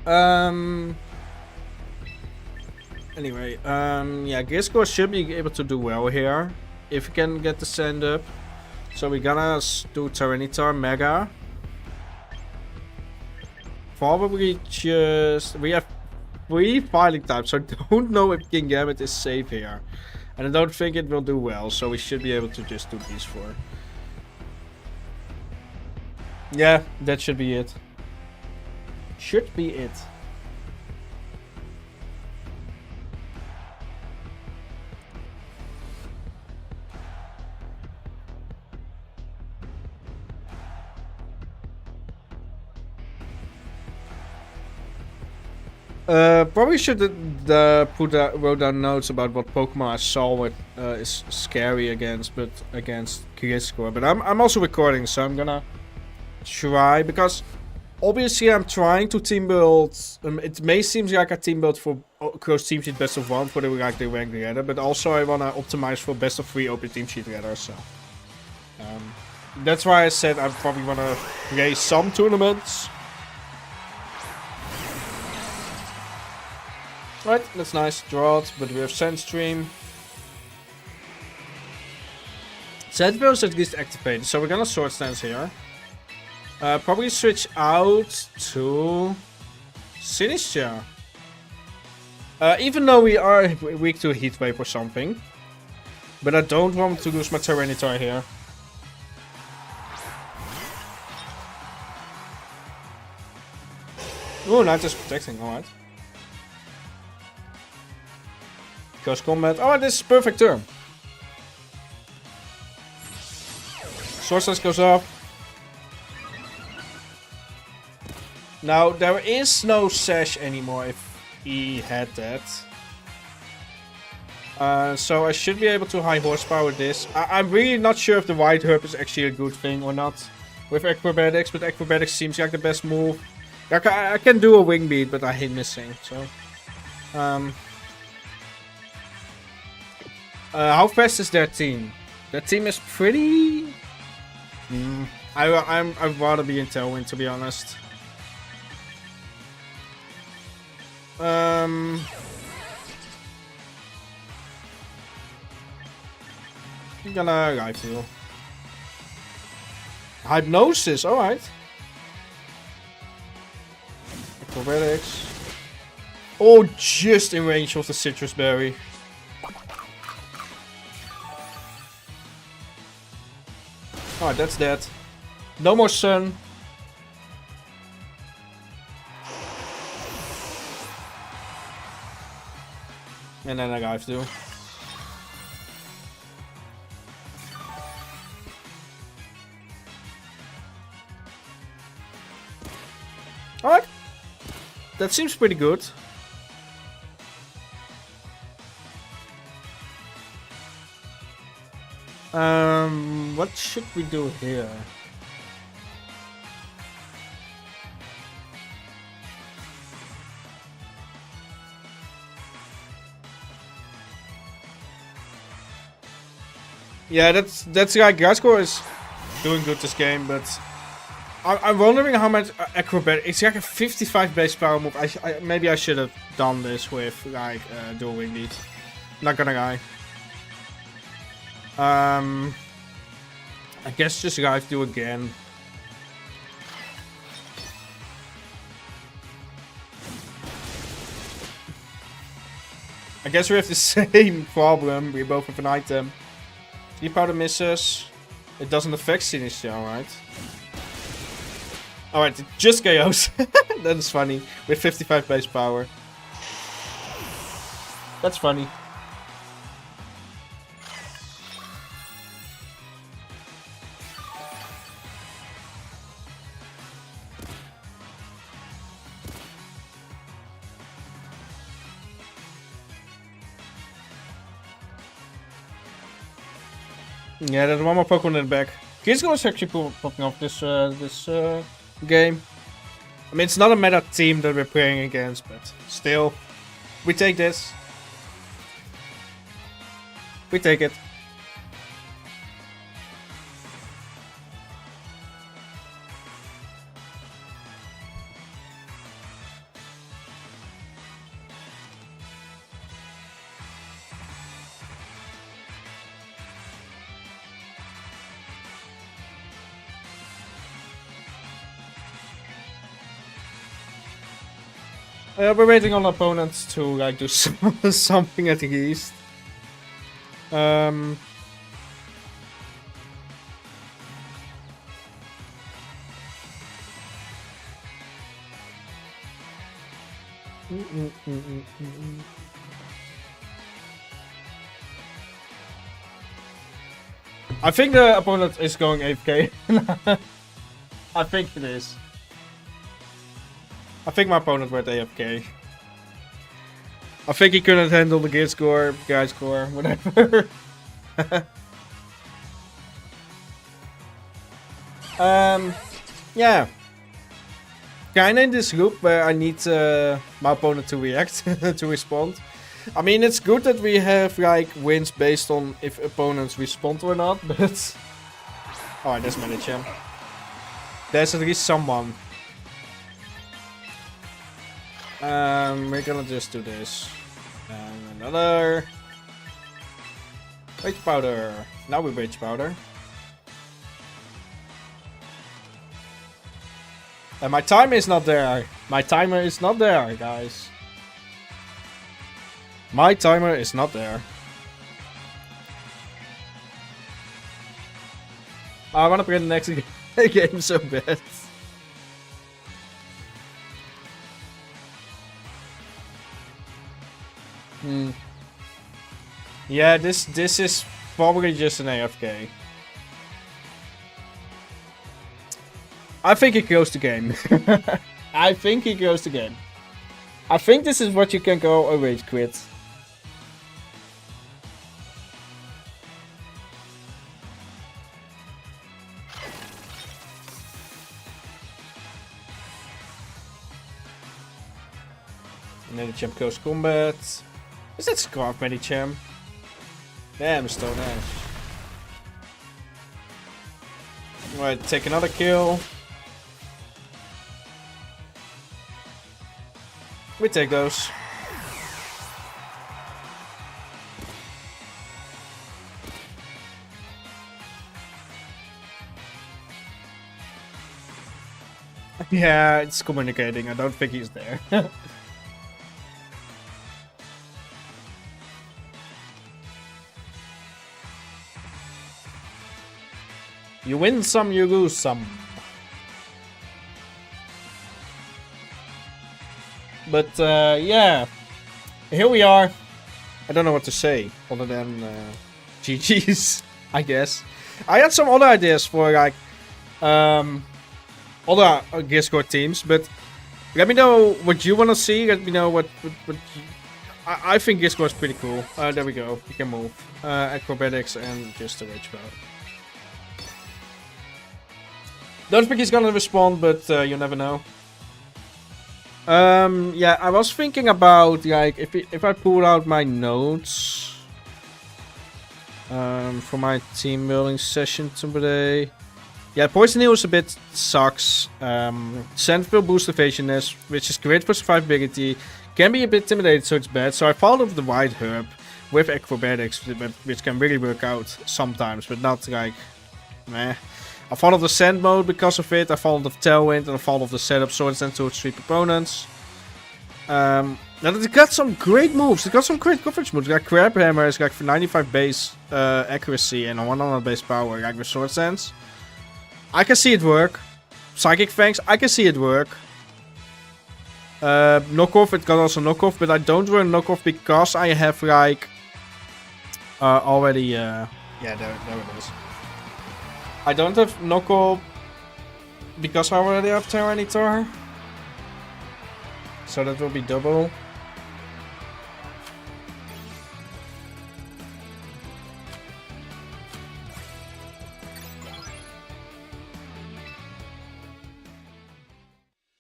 lie. Anyway, yeah, Gliscor should be able to do well here. If we can get the sand up. So we're gonna do Tyranitar Mega. Probably just... We have 3 fighting types, so I don't know if King Gambit is safe here. And I don't think it will do well, so we should be able to just do these 4. Yeah, that should be it. Should be it. Probably should wrote down notes about what Pokemon I saw what is scary against Gliscor. But I'm also recording, so I'm gonna try, because obviously I'm trying to team build. It may seem like a team build for close team sheet best of 1 for the rank together, but also I wanna optimize for best of 3 open team sheet together. So that's why I said I probably wanna play some tournaments. Right, that's nice. Drought, but we have Sandstream. Sandville is at least activated, so we're gonna Sword Stance here. Probably switch out to Sinistcha. Even though we are weak to Heat Wave or something. But I don't want to lose my Tyranitar here. Oh, Night is protecting, alright. Close combat. Oh, this is perfect turn. Sword Stance goes off. Now, there is no Sash anymore if he had that. So I should be able to high horsepower this. I'm really not sure if the White Herb is actually a good thing or not with Acrobatics, but Acrobatics seems like the best move. I can do a Wing Beat, but I hate missing, so... how fast is their team? Their team is pretty... I'd rather be in Tailwind, to be honest. I'm gonna Life Heal. Hypnosis, alright. Acrobatics. Oh, just in range of the Citrus Berry. Alright, that's that. No more Sun. And then I have to. Alright. That seems pretty good. What should we do here? Yeah, that's like Gliscor is doing good this game, but I'm wondering how much acrobatic. It's like a 55 base power move. Maybe I should have done this with like dual wing beat. Not gonna lie. I guess just guys do again. I guess we have the same problem. We both have an item. 3 powder misses. It doesn't affect Sinistcha, alright. Alright, it just KOs. That is funny. With 55 base power. That's funny. Yeah, there's one more Pokemon in the back. Gliscor is actually popping off this game. I mean, it's not a meta team that we're playing against, but still, we take this. We take it. We're waiting on opponents to like do something at least. I think the opponent is going AFK. I think it is. I think my opponent went AFK. I think he couldn't handle the Gliscor, whatever. Yeah. Kinda in this loop where I need my opponent to react, to respond. I mean, it's good that we have like wins based on if opponents respond or not, but... Oh, there's Medicham. There's at least someone. We're gonna just do this. And another... Rage Powder. Now we Rage Powder. And my timer is not there. My timer is not there, guys. My timer is not there. I wanna play the next game so bad. Yeah, this is probably just an AFK. I think he goes the game. I think he goes the game. I think this is what you can go a rage quit. Medicham goes combat. Is that Scarf Medicham? Damn, Stone Ash. Right, take another kill. We take those. Yeah, it's communicating. I don't think he's there. You win some, you lose some. But yeah, here we are. I don't know what to say other than GG's, I guess. I had some other ideas for like other Gliscor teams, but let me know what you want to see. Let me know what I think Gliscor is pretty cool. There we go. You can move acrobatics and just a rage power. Don't think he's gonna respond, but you never know. Yeah, I was thinking about like if I pull out my notes for my team building session today. Yeah, Poison Heal a bit sucks. Scent will boost evasiveness, which is great for survivability. Can be a bit intimidated, so it's bad. So I followed the White Herb with acrobatics, which can really work out sometimes, but not like meh. I followed the Sand mode because of it. I followed the Tailwind and I followed the setup Swords and to sweep opponents. Now they got some great moves. They got some great coverage moves. They got Crab Hammer, it's like for 95 base accuracy and 100 base power, like with Sword Sense. I can see it work. Psychic Fangs, I can see it work. Knockoff, it got also knockoff, but I don't run knockoff because I have like already. Yeah, there it is. I don't have knockoff because I already have Tyranitar. So that will be double.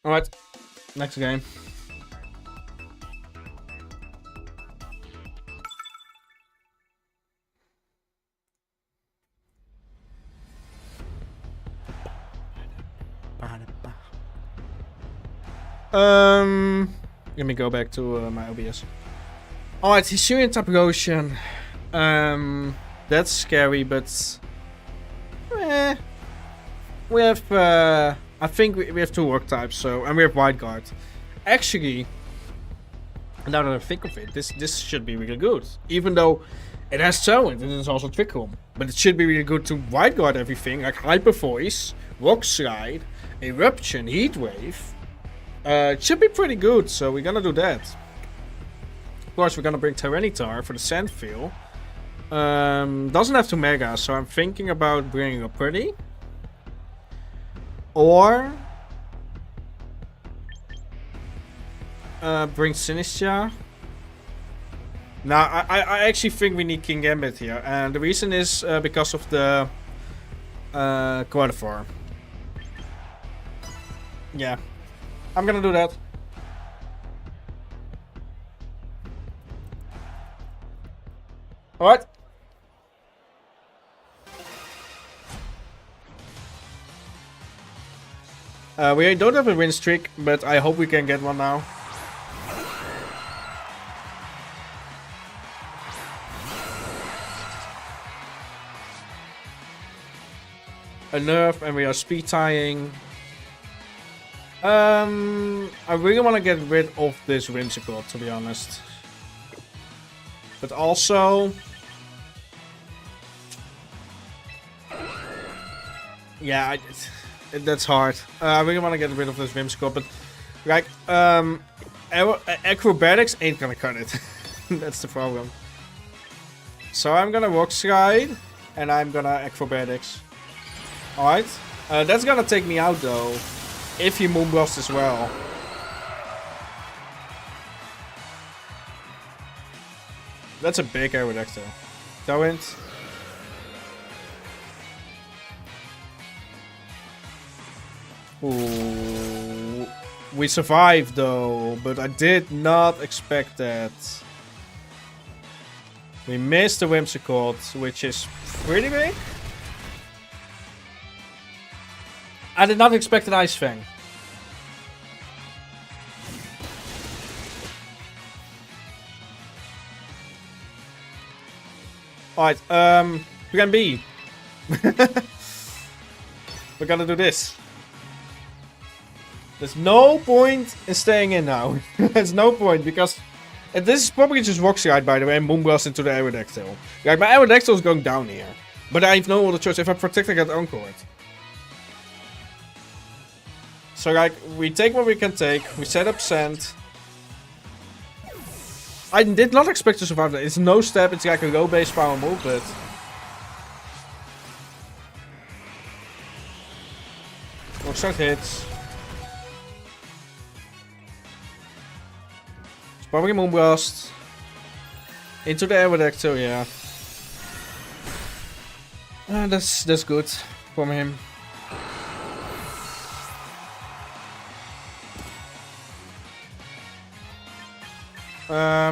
Alright, next game. Let me go back to my OBS. Alright, Hisuian type Roshan. That's scary, but we have I think we have two work types, so and we have Wide Guard. Actually, now that I think of it, this should be really good. Even though it has Tailwind and it's also Trick Room. But it should be really good to Wide Guard everything, like Hyper Voice, Rock Slide, Eruption, Heat Wave. It should be pretty good, so we're gonna do that. Of course, we're gonna bring Tyranitar for the Sand Field. Doesn't have to Mega, so I'm thinking about bringing a Pretty. Or bring Sinistra. Now, I actually think we need King Gambit here. And the reason is because of the Quadriform. Yeah. I'm gonna do that. Alright. We don't have a win streak, but I hope we can get one now. A nerf, and we are speed tying. I really want to get rid of this Whimsicott, to be honest. But also... yeah, that's hard. I really want to get rid of this Whimsicott, but... like, acrobatics ain't gonna cut it. That's the problem. So I'm gonna Rock Slide, and I'm gonna acrobatics. Alright. That's gonna take me out, though. If he Moonblast as well. That's a big Aerodactyl. Don't. Ooh. We survived though, but I did not expect that. We missed the Whimsicott, which is pretty big. I did not expect an Ice Fang. Alright, plan B. We're gonna do this. There's no point in staying in now. There's no point because... and this is probably just Rock Slide, by the way, and Moonblast into the Aerodactyl. Like, my Aerodactyl is going down here. But I have no other choice. If I protect, I get Encored. So, like, we take what we can take. We set up Sand. I did not expect to survive that. It's no step. It's like a low base power move, but... Rock Slide hits. It's probably Moonblast. Into the Aerodactyl, yeah. That's good from him.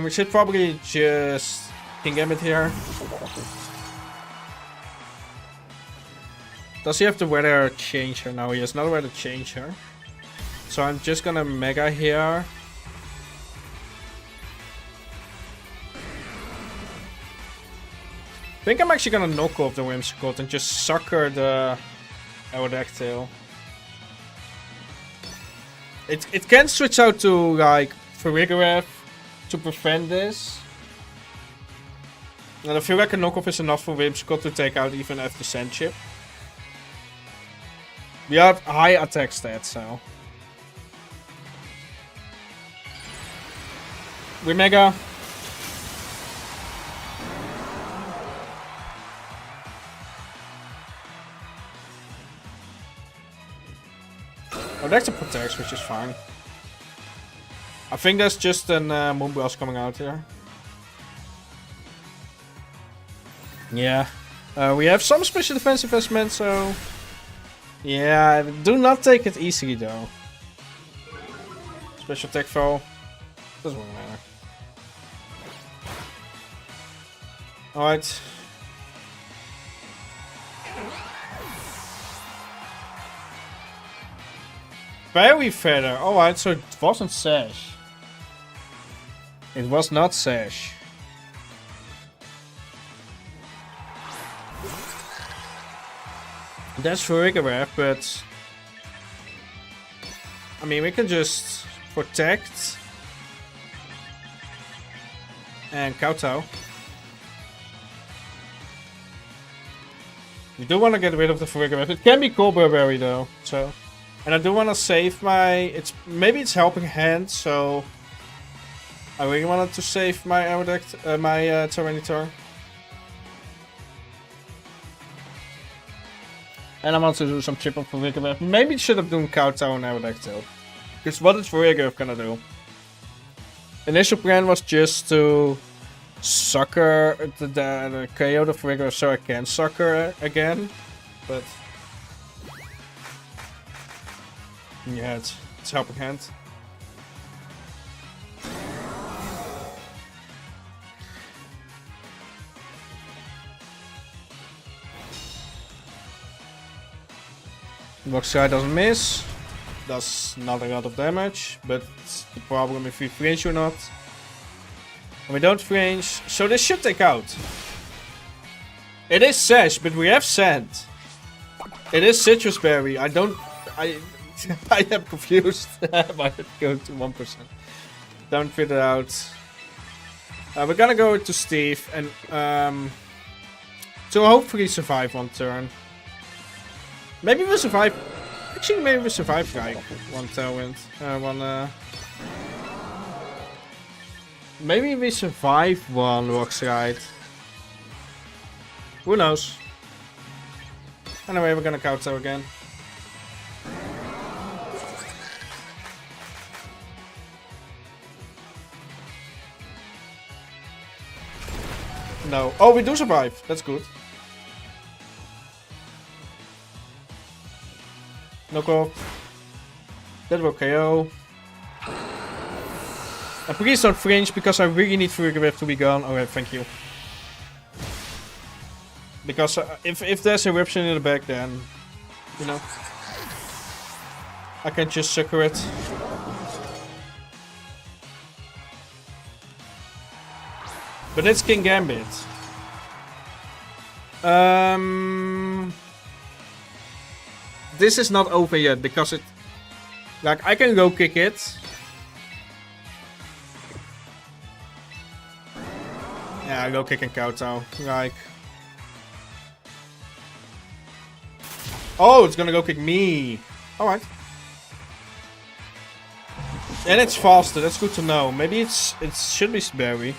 We should probably just King Gambit here. Does he have the weather changer? No, he has not a weather changer. So I'm just gonna Mega here. I think I'm actually gonna knock off the Whimsicott and just sucker the Aerodactyl. It can switch out to like Farigiraf to prevent this. And I feel like a knockoff is enough for Whimsicott to take out even after Sand Chip. We have high attack stats, so. We Mega. Oh, that's a protect, which is fine. I think that's just an Moonblast coming out here. Yeah. We have some special defense investment, so... yeah, do not take it easily though. Special attack foul. Doesn't really matter. Alright. Very Feather. Alright, so it wasn't Sash. It was not Sash. That's Farigiraf, but... I mean, we can just protect. And kowtow. We do want to get rid of the Farigiraf. It can be Burberry though, so... and I do want to save my... maybe it's Helping Hand, so... I really wanted to save my Aerodactyl, my Tyranitar. And I want to do some chip up for Farigiraf. Maybe it should have done kowtow and Aerodactyl. Because what is Farigiraf gonna do? Initial plan was just to sucker the KO the Frigger so I can sucker again, but yeah, it's helping hand. Robstar doesn't miss, does not a lot of damage, but it's the problem if we flinch or not. And we don't flinch, so this should take out. It is Sash, but we have Sand. It is Citrus Berry. I am confused. Why did it go to 1%? Don't figure it out. We're gonna go to Steve and to hopefully survive one turn. Maybe we'll survive. Actually, maybe we'll survive like one Tailwind. Maybe we survive one Rocks Ride. Who knows? Anyway, we're gonna Kowtow again. No. Oh, we do survive. That's good. Knock off. That will KO. And please don't flinch because I really need Fury Grip to be gone. Alright, thank you. Because if there's eruption in the back, then you know I can just sucker it. But it's King Gambit. This is not over yet because it, like, I can go kick it. Yeah, I go kick and Kowtow. Like, oh, it's gonna go kick me. All right. And it's faster. That's good to know. Maybe it should be Berry.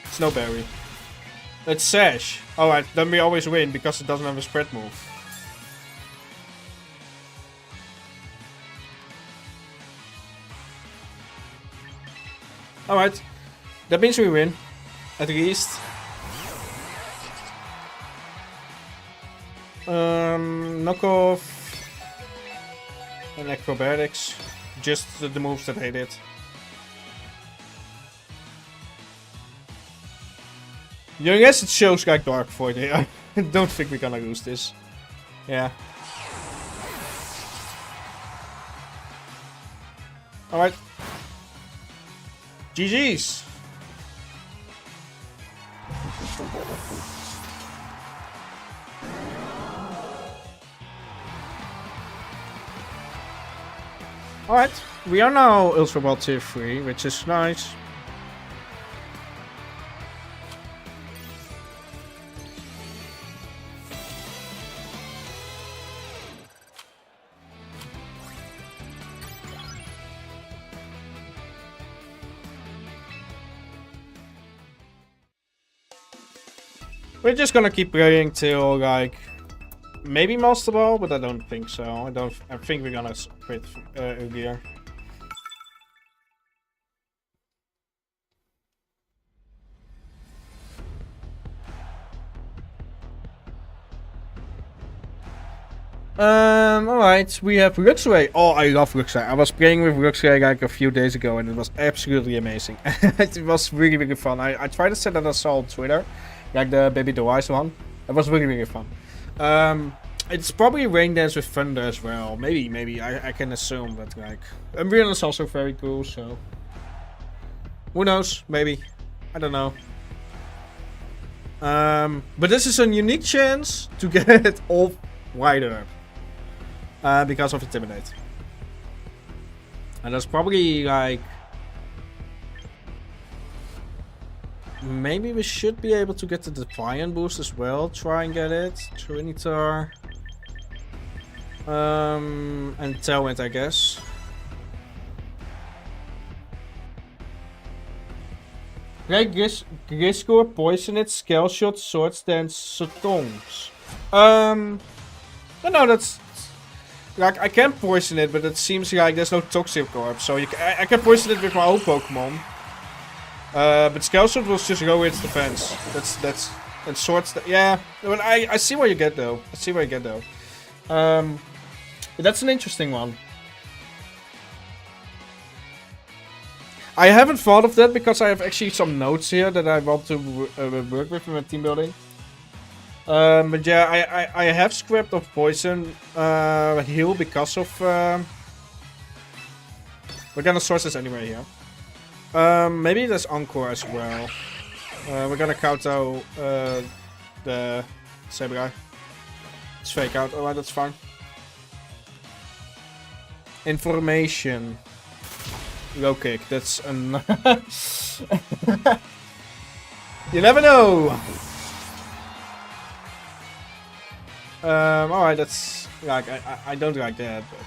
It's no Berry. It's Sash. Alright, then we always win because it doesn't have a spread move. Alright. That means we win. At least. Knockoff. And acrobatics. Just the moves that I did. Yeah, I guess it shows like Dark Void here. I don't think we're gonna lose this. Yeah. Alright. GG's. Alright, we are now Ultra Ball tier 3, which is nice. We're just gonna keep playing till like maybe Master Ball, but I don't think so. I think we're gonna quit earlier. Alright, we have Luxray. Oh, I love Luxray. I was playing with Luxray like a few days ago and it was absolutely amazing. It was really, really fun. I tried to set that I saw on Twitter, like the Baby the Wise one. It was really, really fun. It's probably Rain Dance with Thunder as well. Maybe. I can assume that, like, Unreal is also very cool, so who knows? Maybe. I don't know. But this is a unique chance to get it all wider. Because of Intimidate. And that's probably like, maybe we should be able to get the Defiant boost as well. Try and get it. Trinitar. And Tailwind, I guess. Great Gliscor, Poison It, Scale Shot, Swords Dance, Satongs. No, that's like, I can poison it, but it seems like there's no Toxic Corp, so I can poison it with my own Pokemon. But Scaleshot will just go its defense. That's and swords. Yeah, but I see where you get though. I see where you get though. That's an interesting one. I haven't thought of that because I have actually some notes here that I want to work with in my team building. But yeah, I have scrapped of poison heal because of. We're gonna source this anyway here. Maybe there's Encore as well. We're gonna kowtow the saber guy. It's fake out. Alright, that's fine. Information. Low kick. That's an. You never know. Alright, that's like I don't like that, but.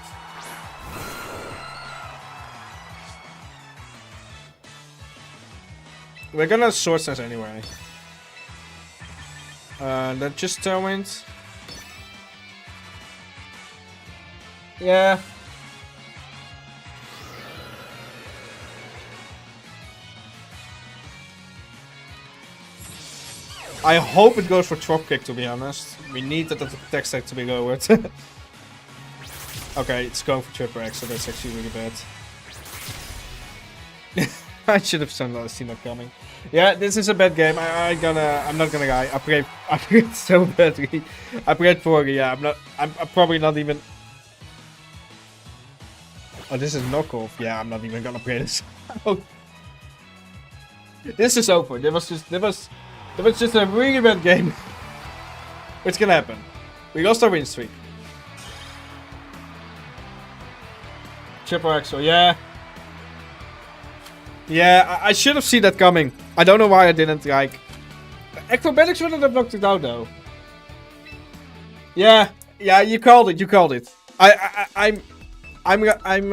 We're gonna source this anyway. That just Tailwind. Yeah. I hope it goes for drop kick, to be honest. We need that attack stack to be lowered. Okay, it's going for triple X, so that's actually really bad. I should have seen that coming. Yeah, this is a bad game. I'm not gonna lie. I played so badly. I played poorly. Yeah, I'm probably not even. Oh, this is knockoff. Yeah, I'm not even gonna play this. This is over. There was just a really bad game. What's gonna happen? We lost our win streak. Triple Axel, yeah. Yeah, I should have seen that coming. I don't know why I didn't, like... Acrobatics wouldn't have knocked it out, though. Yeah, you called it, I'm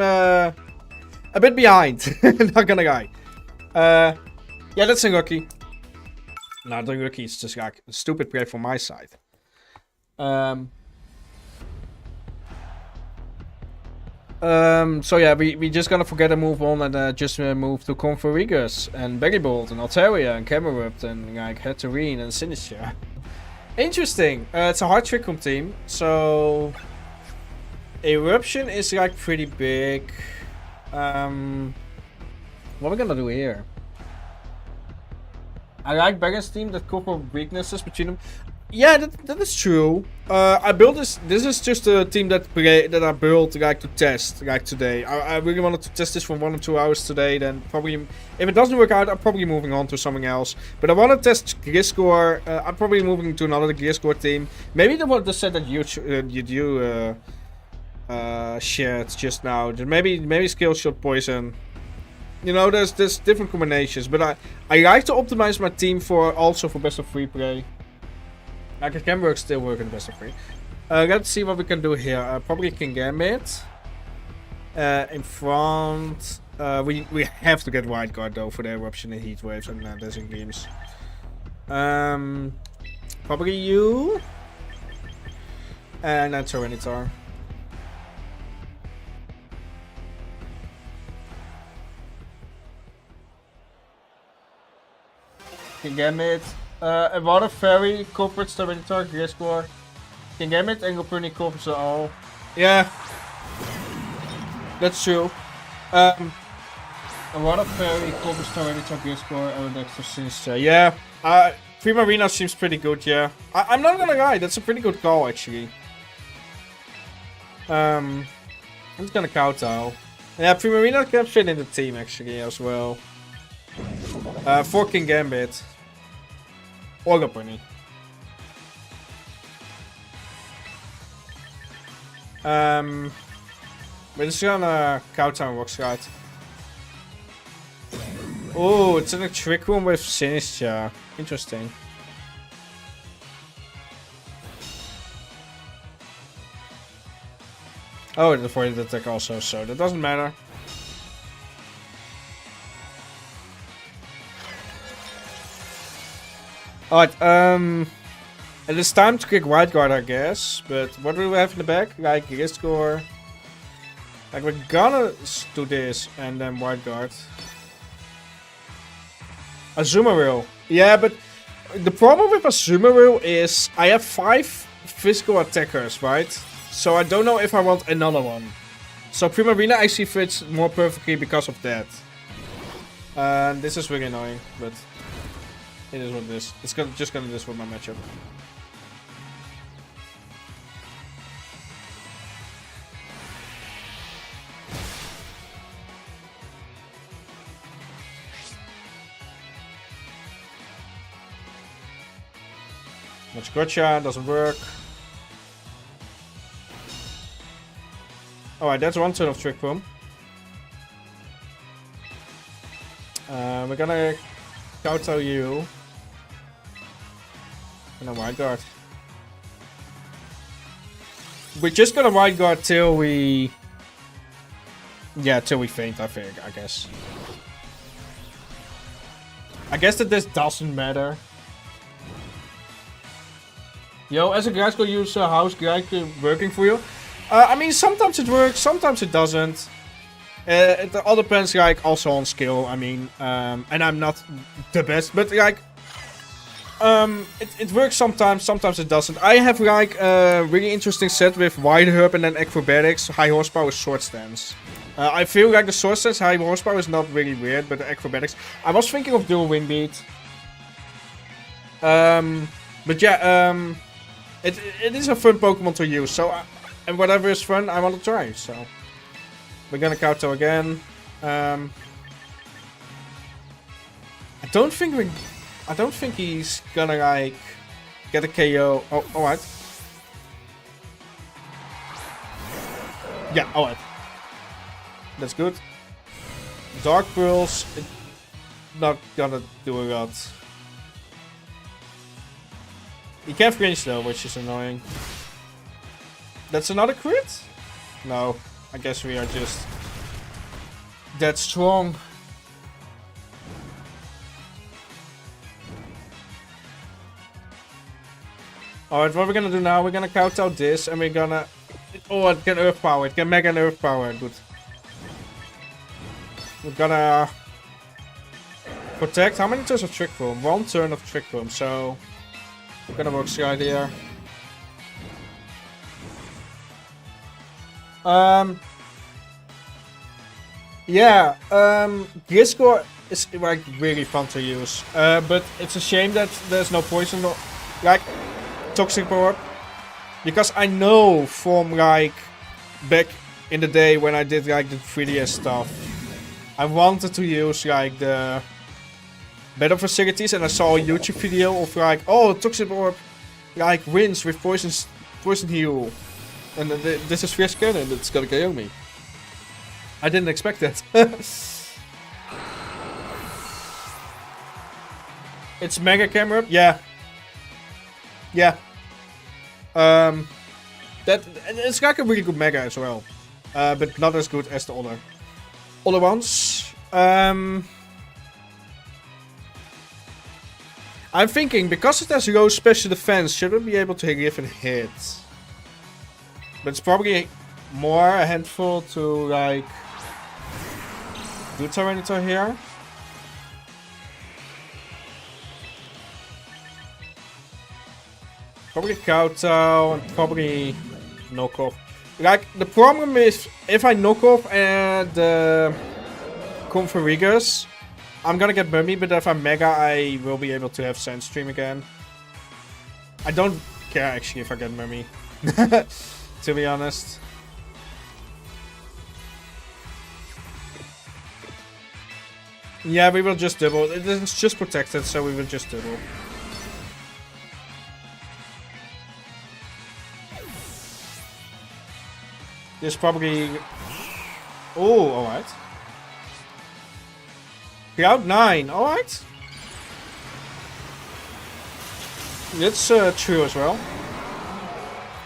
a bit behind, not gonna lie. Yeah, that's unlucky. Not unlucky, it's just like a stupid play from my side. So yeah, we just gonna forget and move on and just move to Conferrigus and Berrybolt and Altaria and Camerupt and like Hatterene and Sinister. Interesting. It's a hard Trick Room team, so Eruption is like pretty big. What are we gonna do here? I like Baron's team that cover weaknesses between them. Yeah, that is true. I built this. This is just a team that I built like to test like today. I really wanted to test this for 1 or 2 hours today. Then probably, if it doesn't work out, I'm probably moving on to something else. But I want to test Gliscor. I'm probably moving to another Gliscor team. Maybe the set that you shared just now. Maybe Skill Shot Poison. You know, there's different combinations. But I like to optimize my team for best of 3 play. Like it can still work in the best of 3. Let's see what we can do here. Probably King Gambit. In front. We have to get White Guard though for the Eruption and Heat Waves and Desert Gleams. Probably you. And then Tyranitar. King Gambit. A Water Fairy, Corporate Tyranitar, Gliscor, King Gambit, and Gopurni Corpus all. Yeah. That's true. A Water Fairy, Corpus Tyranitar, Gliscor, Aerodactyl, Sinister. Yeah. Primarina seems pretty good, yeah. I'm not gonna lie, that's a pretty good call actually. I'm just gonna kowtow. Yeah, Primarina can fit in the team actually as well. For King Gambit. Or Gopurni. We're just gonna kowtow and Rockslide. Oh, it's in a Trick Room with Sinister. Interesting. Oh, it avoided the attack also, so that doesn't matter. Alright, it is time to kick White Guard, I guess. But what do we have in the back? Like Gliscor. Like we're gonna do this and then White Guard. Azumarill. Yeah, but the problem with Azumarill is I have 5 physical attackers, right? So I don't know if I want another one. So Primarina actually fits more perfectly because of that. This is really annoying, but it is what it is. It's just gonna disrupt my matchup. Much gotcha, doesn't work. Alright, that's one turn of Trick Room. We're gonna counter you. And a Wide Guard. We're just gonna Wide Guard till we... Yeah, till we faint, I think, I guess. I guess that this doesn't matter. Yo, as a Gliscor user, how's Gliscor working for you? I mean, sometimes it works, sometimes it doesn't. It all depends, like, also on skill. I mean, and I'm not the best, but like, it works sometimes, sometimes it doesn't. I have like a really interesting set with Wide Herb and then Acrobatics, High Horsepower, Sword Stance. I feel like the Sword Stance, High Horsepower is not really weird, but the Acrobatics. I was thinking of dual Wing Beat. But yeah, it is a fun Pokemon to use, so and whatever is fun, I want to try. So we're gonna Kowtow again. I don't think he's gonna like get a KO. Oh, all right. Yeah, all right. That's good. Dark Pearls, not gonna do a lot. He can't flinch though, which is annoying. That's another crit? No, I guess we are just that strong. Alright, what we're gonna do now, we're gonna Kowtow this and we're gonna... Oh, it can Earth Power, it can Mega and Earth Power, good. We're gonna... Protect, how many turns of Trick Room? 1 turn of Trick Room, so... We're gonna work Sky here. Yeah, Gliscor is like really fun to use. But it's a shame that there's no poison, like Toxic Power. Because I know from like back in the day when I did like the 3DS stuff, I wanted to use like the Battle Facilities, and I saw a YouTube video of like, oh, Toxic Orb like wins with poison heal, and this is Fisk and it's gonna KO me. I didn't expect that. It's Mega Camera, yeah, yeah. That it's like a really good Mega as well, but not as good as the other ones. I'm thinking, because it has low special defense, should it be able to give a hit? But it's probably more a handful to, like, do Tyranitar here. Probably Kowtow and probably knock off. Like, the problem is, if I knock off the Conferrigus, I'm gonna get Mummy, but if I'm Mega, I will be able to have Sandstream again. I don't care actually if I get Mummy, to be honest. Yeah, we will just double. It's just protected, so we will just double. This probably... Oh, alright. Cloud 9, alright. That's true as well.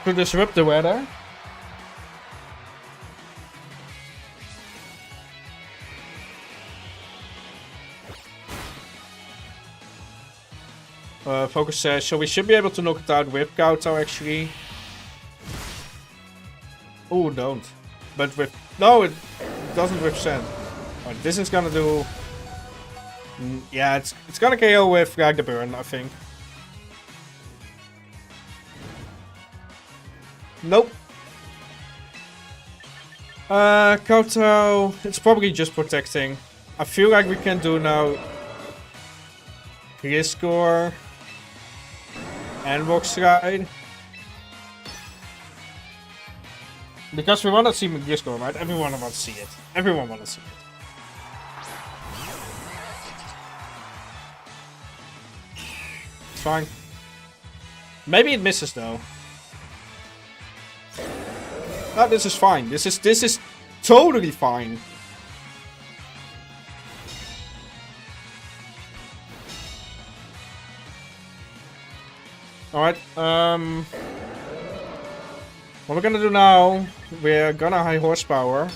To disrupt the weather. Focus says, so we should be able to knock it out with Kowtow actually. Oh, don't. But with... No, it doesn't with Sand. Alright, this is gonna do... Yeah, it's gonna KO with the burn, I think. Nope. Koto, it's probably just protecting. I feel like we can do now Gliscor and Robstar-Z. Because we want to see Gliscor, right? Everyone wants to see it. Everyone wants to see it. It's fine. Maybe it misses though. No, this is fine. This is totally fine. Alright, what we're gonna do now, we're gonna high horsepower.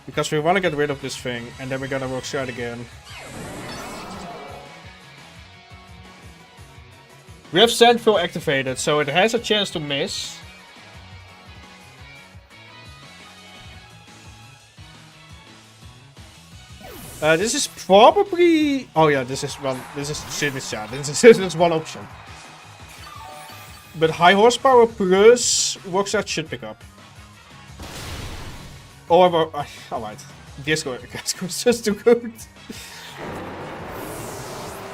Because we want to get rid of this thing, and then we're gonna Robstar again. We have Sandfill activated, so it has a chance to miss. This is probably... Oh yeah, this is one... This is Sinisha. This is one option. But high horsepower plus Robstar should pick up. Oh, alright. Gliscor is just too good.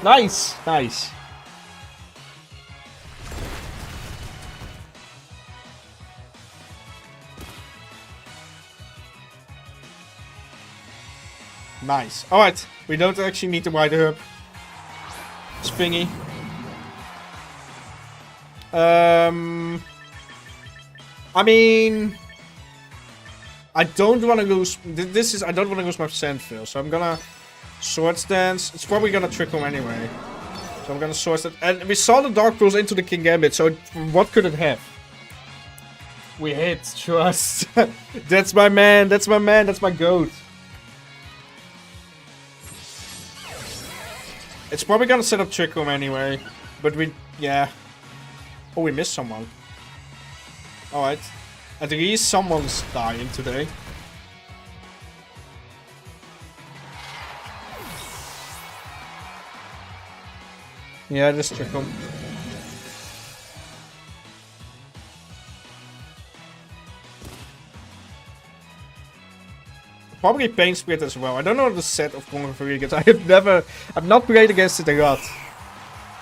Nice, nice. Nice. Alright, we don't actually need to ride the hub. Spingy. I mean, I don't want to lose. I don't want to lose my Sandfill, so I'm gonna Swords Dance. It's probably gonna trickle anyway, so I'm gonna Swords Dance. And we saw the Dark Pulse into the King Gambit, so what could it have? We hit. Trust. That's my man. That's my man. That's my goat. It's probably gonna set up Trick Room anyway, but yeah. Oh, we missed someone. Alright. At least someone's dying today. Yeah, just Trick Room. Probably Pain Spirit as well. I don't know the set of Conqueror I've not played against it a lot.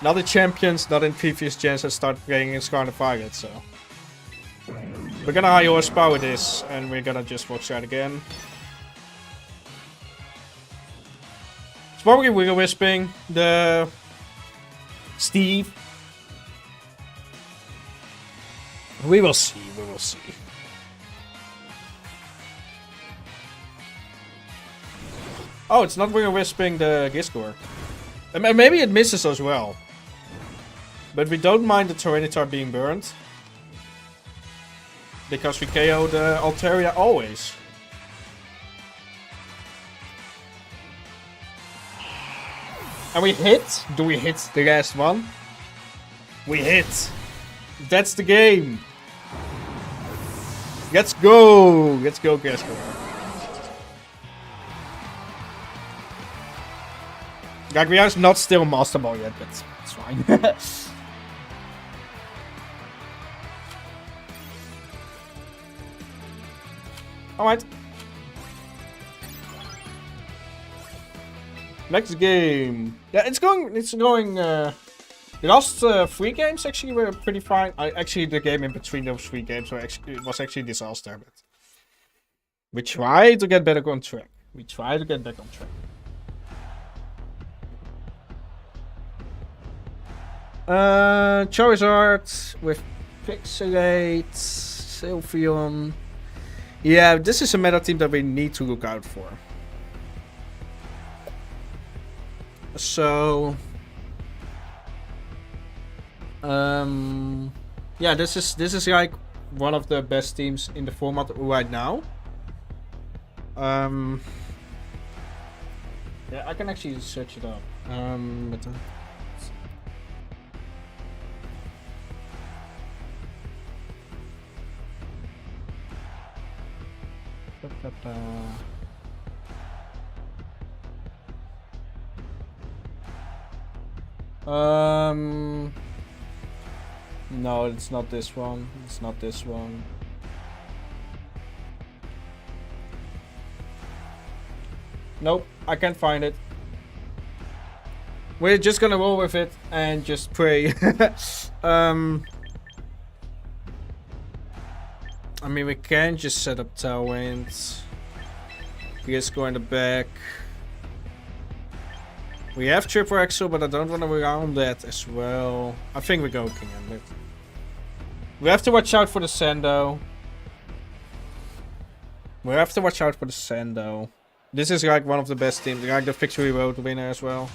Not in Champions, not in previous gens. I started playing in Scarlet Violet, so. We're gonna high horsepower this, and we're gonna just Robstar again. It's probably Wiggle Wisping, the Steve. We will see, we will see. Oh, it's not Wiggle Wisping the Gliscor. Maybe it misses as well. But we don't mind the Tyranitar being burned. Because we KO the Altaria always. And we hit. Do we hit the last one? We hit. That's the game. Let's go. Let's go, Gliscor. Like, we are not still Master Ball yet, but it's fine. Alright. Next game. Yeah, it's going, the last 3 games actually were pretty fine. Actually, the game in between those 3 games was actually a disaster, but we try to get back on track. Charizard with Pixelate, Sylveon. Yeah, this is a meta team that we need to look out for. So, yeah, this is like one of the best teams in the format right now. Yeah, I can actually search it up. But, No, it's not this one. It's not this one. Nope, I can't find it. We're just gonna roll with it and just pray. I mean, we can just set up Tailwind. Gliscor in the back. We have Triple Axel, but I don't want to round that as well. I think we go King Gambit. We have to watch out for the Sando. We have to watch out for the Sando. This is like one of the best teams, like the Victory Road winner as well.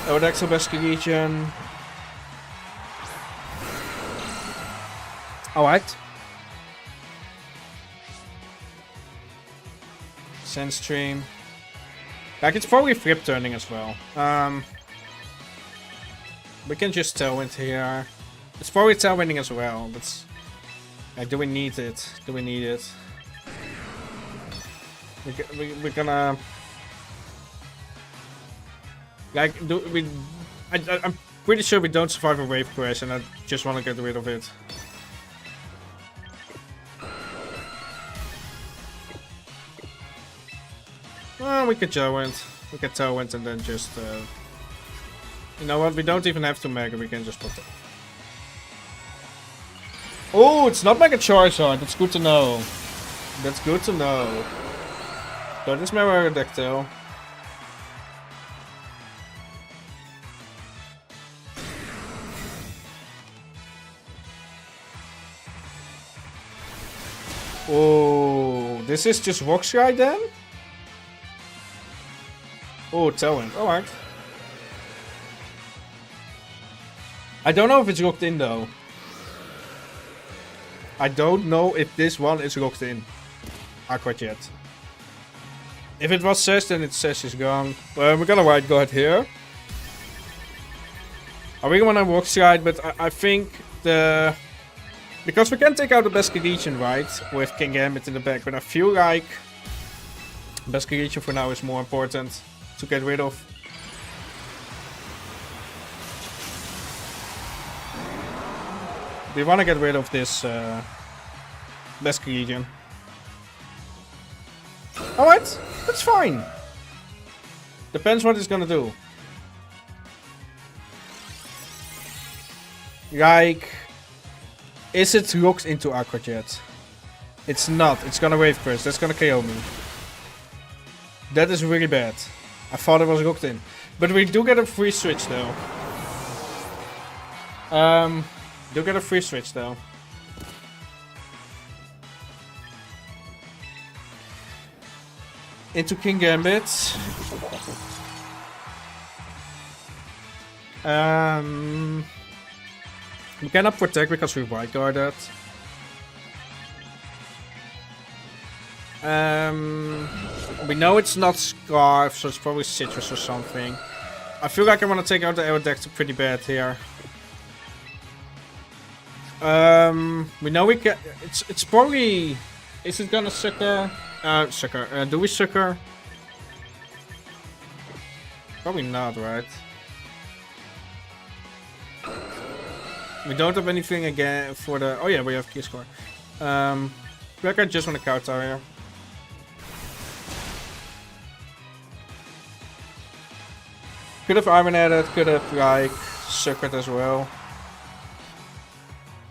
Axel best region. Alright. Sandstream. Like, it's probably flip turning as well. We can just tailwind here. It's probably tailwinding as well, but like, do we need it? Do we need it? We're gonna like I'm pretty sure we don't survive a wave crash, and I just want to get rid of it. Well, we could tailwind. We could tailwind and then just you know what? We don't even have to mega. We can just put it. Oh, it's not Mega Charizard. That's good to know. That's good to know. So this may wear a Dactyl. Oh, this is just Roxrai then? Oh, Tailwind. Alright. I don't know if it's locked in though. I don't know if this one is locked in. Aqua yet. If it was Sash, then it Sash is gone. We're gonna White Guard here. I really wanna Roxrai, but I think the... Because we can take out the best region, right? With King Gambit in the back, but I feel like best region for now is more important to get rid of. We want to get rid of this best region. Alright, that's fine. Depends what it's gonna do. Like, is it locked into Aqua Jet? It's not. It's gonna Wave Crash. That's gonna KO me. That is really bad. I thought it was locked in. But we do get a free switch though. Do get a free switch though. Into King Gambit. We cannot protect because we White Guarded. We know it's not Scarf, so it's probably Citrus or something. I feel like I want to take out the Aerodactyl pretty bad here. We know we can. It's probably. Is it gonna Sucker? Sucker. Do we Sucker? Probably not, right? We don't have anything again for the. Oh yeah, we have Gliscor. I feel like I just want to counter here. Could have Iron added, could have like Suckered as well.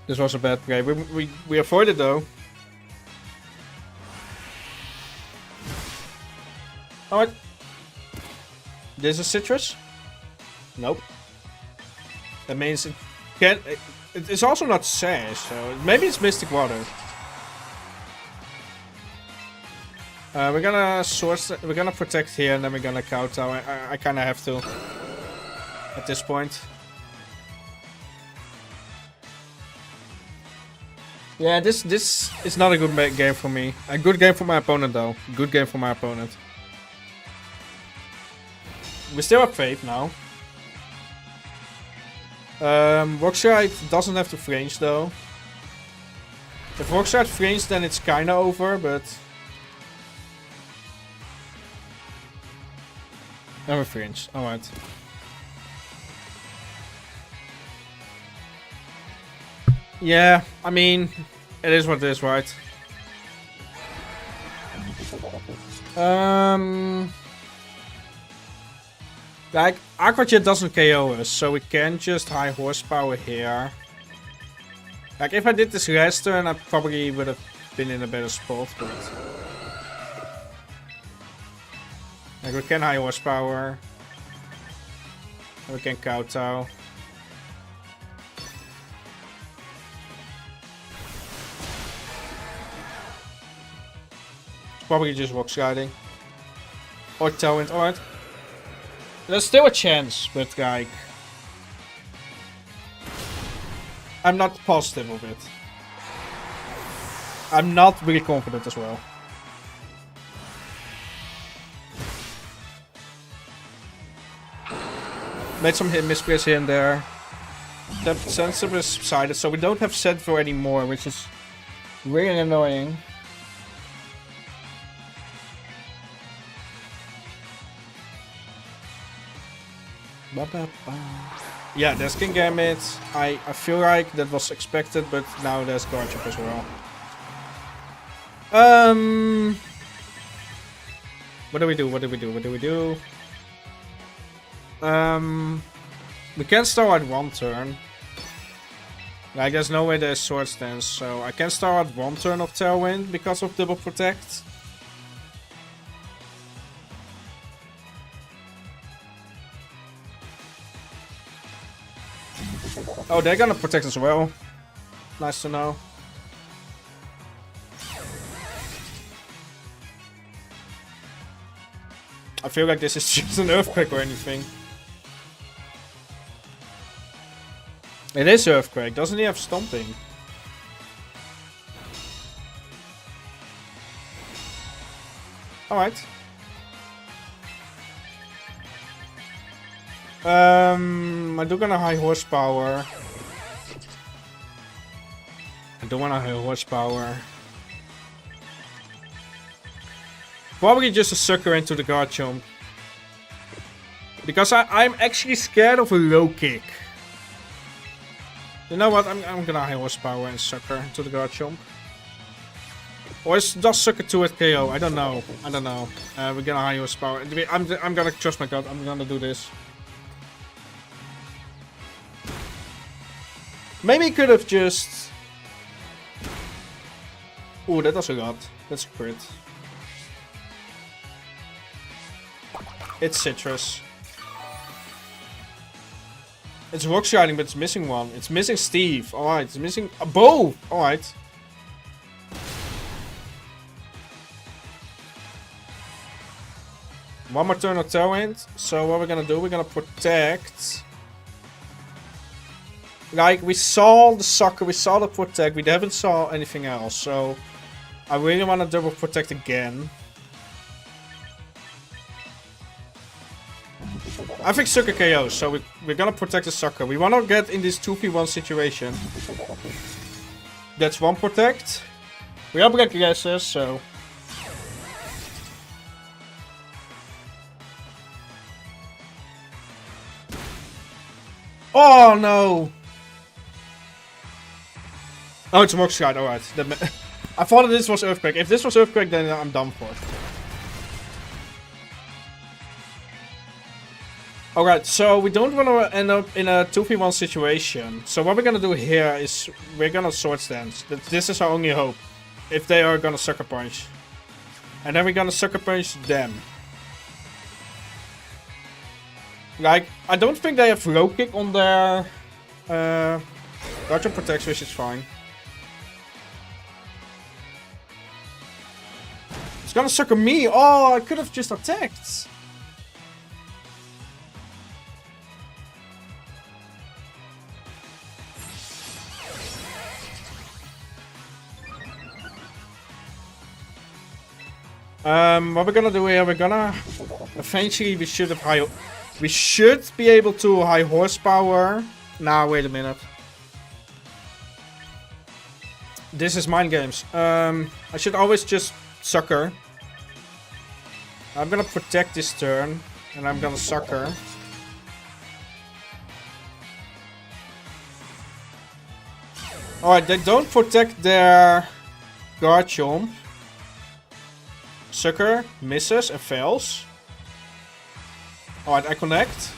This was a bad play. We avoided though. Alright. This is Citrus? Nope. That means it can. It's also not Sash, so maybe it's Mystic Water. We're gonna source. We're gonna protect here, and then we're gonna kowtow. I kind of have to at this point. Yeah, this is not a good game for me. A good game for my opponent though. Good game for my opponent. We still have faith now. Roxrai doesn't have to fringe though. If Roxrai fringe, then it's kinda over, but Never fringe. Alright. Yeah, I mean, it is what it is, right? Like, Aqua Jet doesn't KO us, so we can just high horsepower here. Like, if I did this last turn, I probably would have been in a better spot, but... Like, we can high horsepower. We can kowtow. Probably just rock sliding. Or tailwind, alright. There's still a chance, but like... I'm not positive of it. I'm not really confident as well. Made some misplays here and there. That sensor is subsided, so we don't have Sedvo anymore, which is really annoying. Yeah, there's King Gambit. I feel like that was expected, but now there's Garchomp as well. What do we do? What do we do? What do we do? We can start at one turn. Like, there's no way there's Swords Dance, so I can start at one turn of Tailwind because of double protect. Oh, they're gonna protect as well. Nice to know. I feel like this is just an Earthquake or anything. It is Earthquake. Doesn't he have Stomping? Alright. I do gonna high horsepower. I don't wanna high horsepower. Probably just a sucker into the Garchomp. Because I'm actually scared of a low kick. You know what? I'm gonna high horsepower and sucker into the Garchomp. Or does sucker 2 at KO? I don't know. I don't know. We're gonna high horsepower. I'm gonna trust my gut. I'm gonna do this. Maybe he could have just... Ooh, that does a lot. That's a crit. It's Citrus. It's Rock Sliding, but it's missing one. It's missing Steve. Alright, it's missing a bow. Alright. One more turn of Tailwind. So what we're gonna do, we're gonna protect. Like, we saw the sucker, we saw the protect, we haven't saw anything else. So I really want to double protect again. I think sucker KO, so we're gonna protect the sucker. We wanna get in this 2v1 situation. That's one protect. We are breaking gases, so... Oh no! Oh, it's Rock Slide, alright. I thought this was Earthquake. If this was Earthquake, then I'm done for. Alright, so we don't want to end up in a 2v1 situation. So what we're gonna do here is we're gonna Swords Dance. This is our only hope. If they are gonna Sucker Punch. And then we're gonna Sucker Punch them. Like, I don't think they have Low Kick on their Garchomp Protects, which is fine. It's gonna sucker me. Oh, I could have just attacked. What we're gonna do here, we're gonna... Eventually we should have high... We should be able to high horsepower. Nah, wait a minute. This is mind games. I should always just sucker. I'm gonna protect this turn. And I'm gonna sucker. Alright, they don't protect their Garchomp. Sucker misses and fails. Alright, I connect.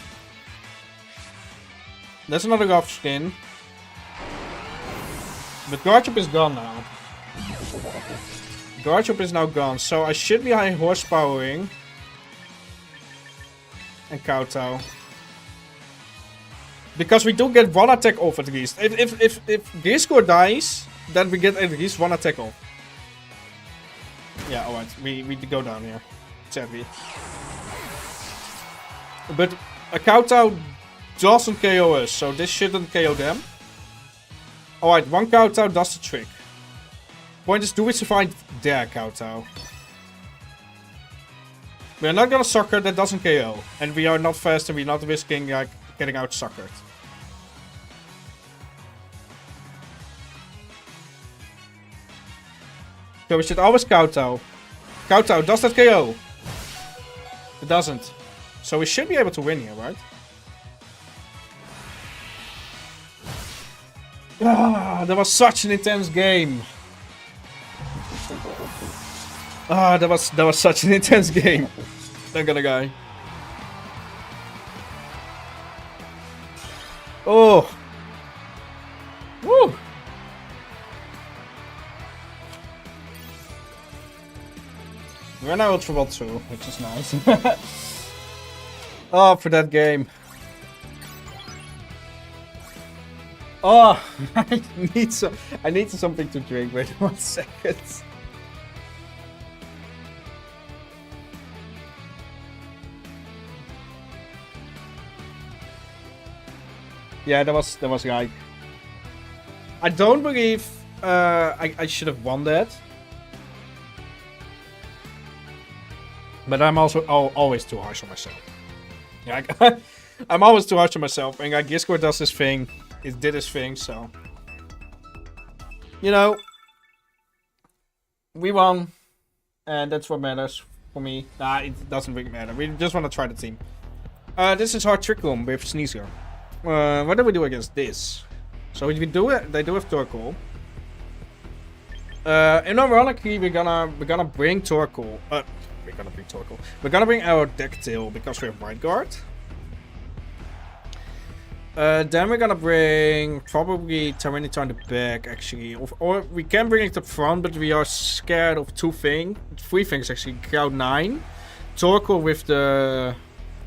That's another rough skin. But Garchomp is gone now. Garchomp is now gone, so I should be high horsepowering. And Kowtow. Because we do get one attack off at least. If Gliscor dies, then we get at least one attack off. Yeah, alright, we go down here. Sadly. But a Kowtow doesn't KO us, so this shouldn't KO them. Alright, one Kowtow does the trick. Point is, do we survive their Kowtow? We are not gonna sucker, that doesn't KO. And we are not fast and we're not risking like getting out suckered. So we should always Kowtow. Kowtow, does that KO? It doesn't. So we should be able to win here, right? Ah, that was such an intense game. Ah, that was such an intense game. Not gonna die. Oh. Woo. We're now Ultra Ball 2, which is nice. Oh, for that game. Oh, I need something to drink. Wait 1 second. Yeah, that was right. I don't believe I should have won that. But I'm also always too harsh on myself. Yeah, I'm always too harsh on myself. And like Gliscor does his thing. It did his thing, so. You know. We won. And that's what matters for me. Nah, it doesn't really matter. We just want to try the team. This is our Trick Room with Sneasel. What do we do against this? So we do it. They do have Torkoal. And ironically, we're gonna bring Torkoal. We're gonna bring our Decktail because we have White Guard. Then we're gonna bring probably Tyranitar in the back actually, or we can bring it up front, but we are scared of three things actually. Cloud9, Torkoal with the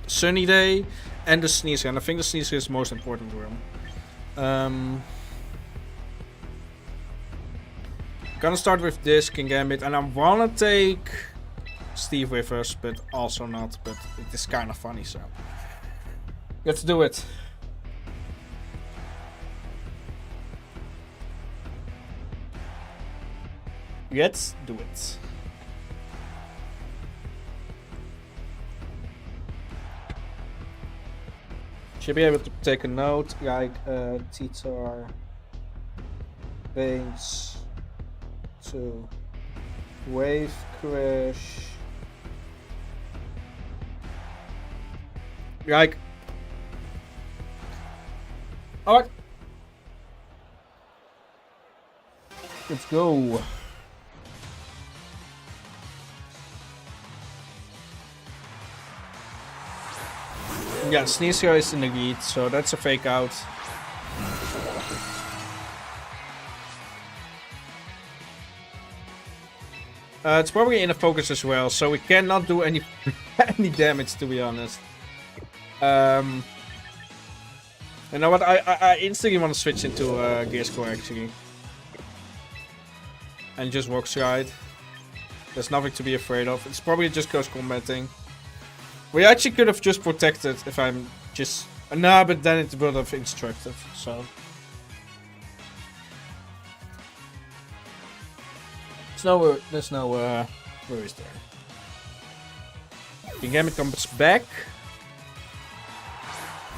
Sunny Day, and the Sneasel. And I think the Sneasel is the most important room. Gonna start with this Kingambit, and I wanna take Steve with us, but also not. But it is kind of funny, so let's do it. Let's do it. Should be able to take a note like Titar Banks to Wave Crash. Like, alright, let's go. Yeah, Sneasel is in the lead, so that's a fake out. It's probably in a focus as well, so we cannot do any any damage, to be honest. You know what? I instantly want to switch into Gliscor actually, and just Rock Slide. There's nothing to be afraid of. It's probably just Ghost Combating. We actually could have just protected if I'm just... Nah, but then it would have instructed, so... There's no worries there. Kingambit comes back.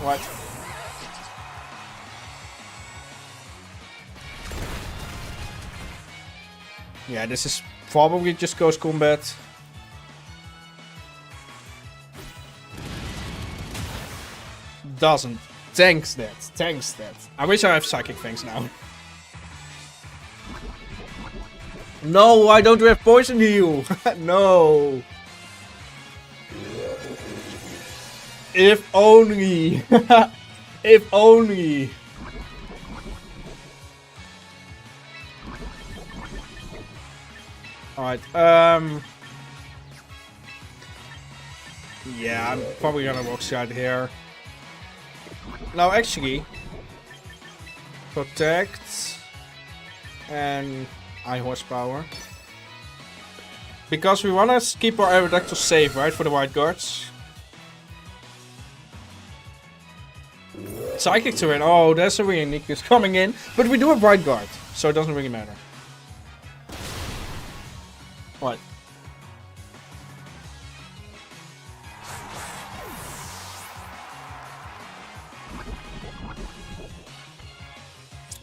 What? Yeah, this is probably just Ghost Combat. doesn't. Thanks that. Thanks that. I wish I have Psychic Fangs now. No, why don't we have Poison Heal? No. If only. If only. Alright, yeah, I'm probably gonna Rock-Slide here. Now, actually, Protect and High Horsepower. Because we wanna keep our Aerodactyl safe, right, for the White Guards. Psychic Terrain, oh, there's a Rhinoceros coming in. But we do have White Guard, so it doesn't really matter. What?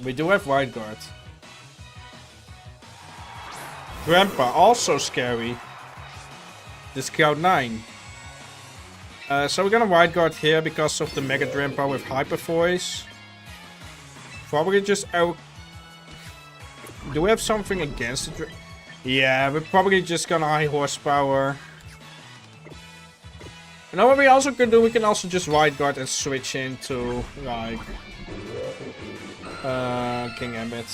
We do have White Guard. Grandpa, also scary. This Scout 9. So we're gonna White Guard here because of the Mega Grandpa with Hyper Voice. Probably just out. Do we have something against it? Yeah, we're probably just gonna High Horsepower. You know what we also can do? We can also just White Guard and switch into, like, King Gambit.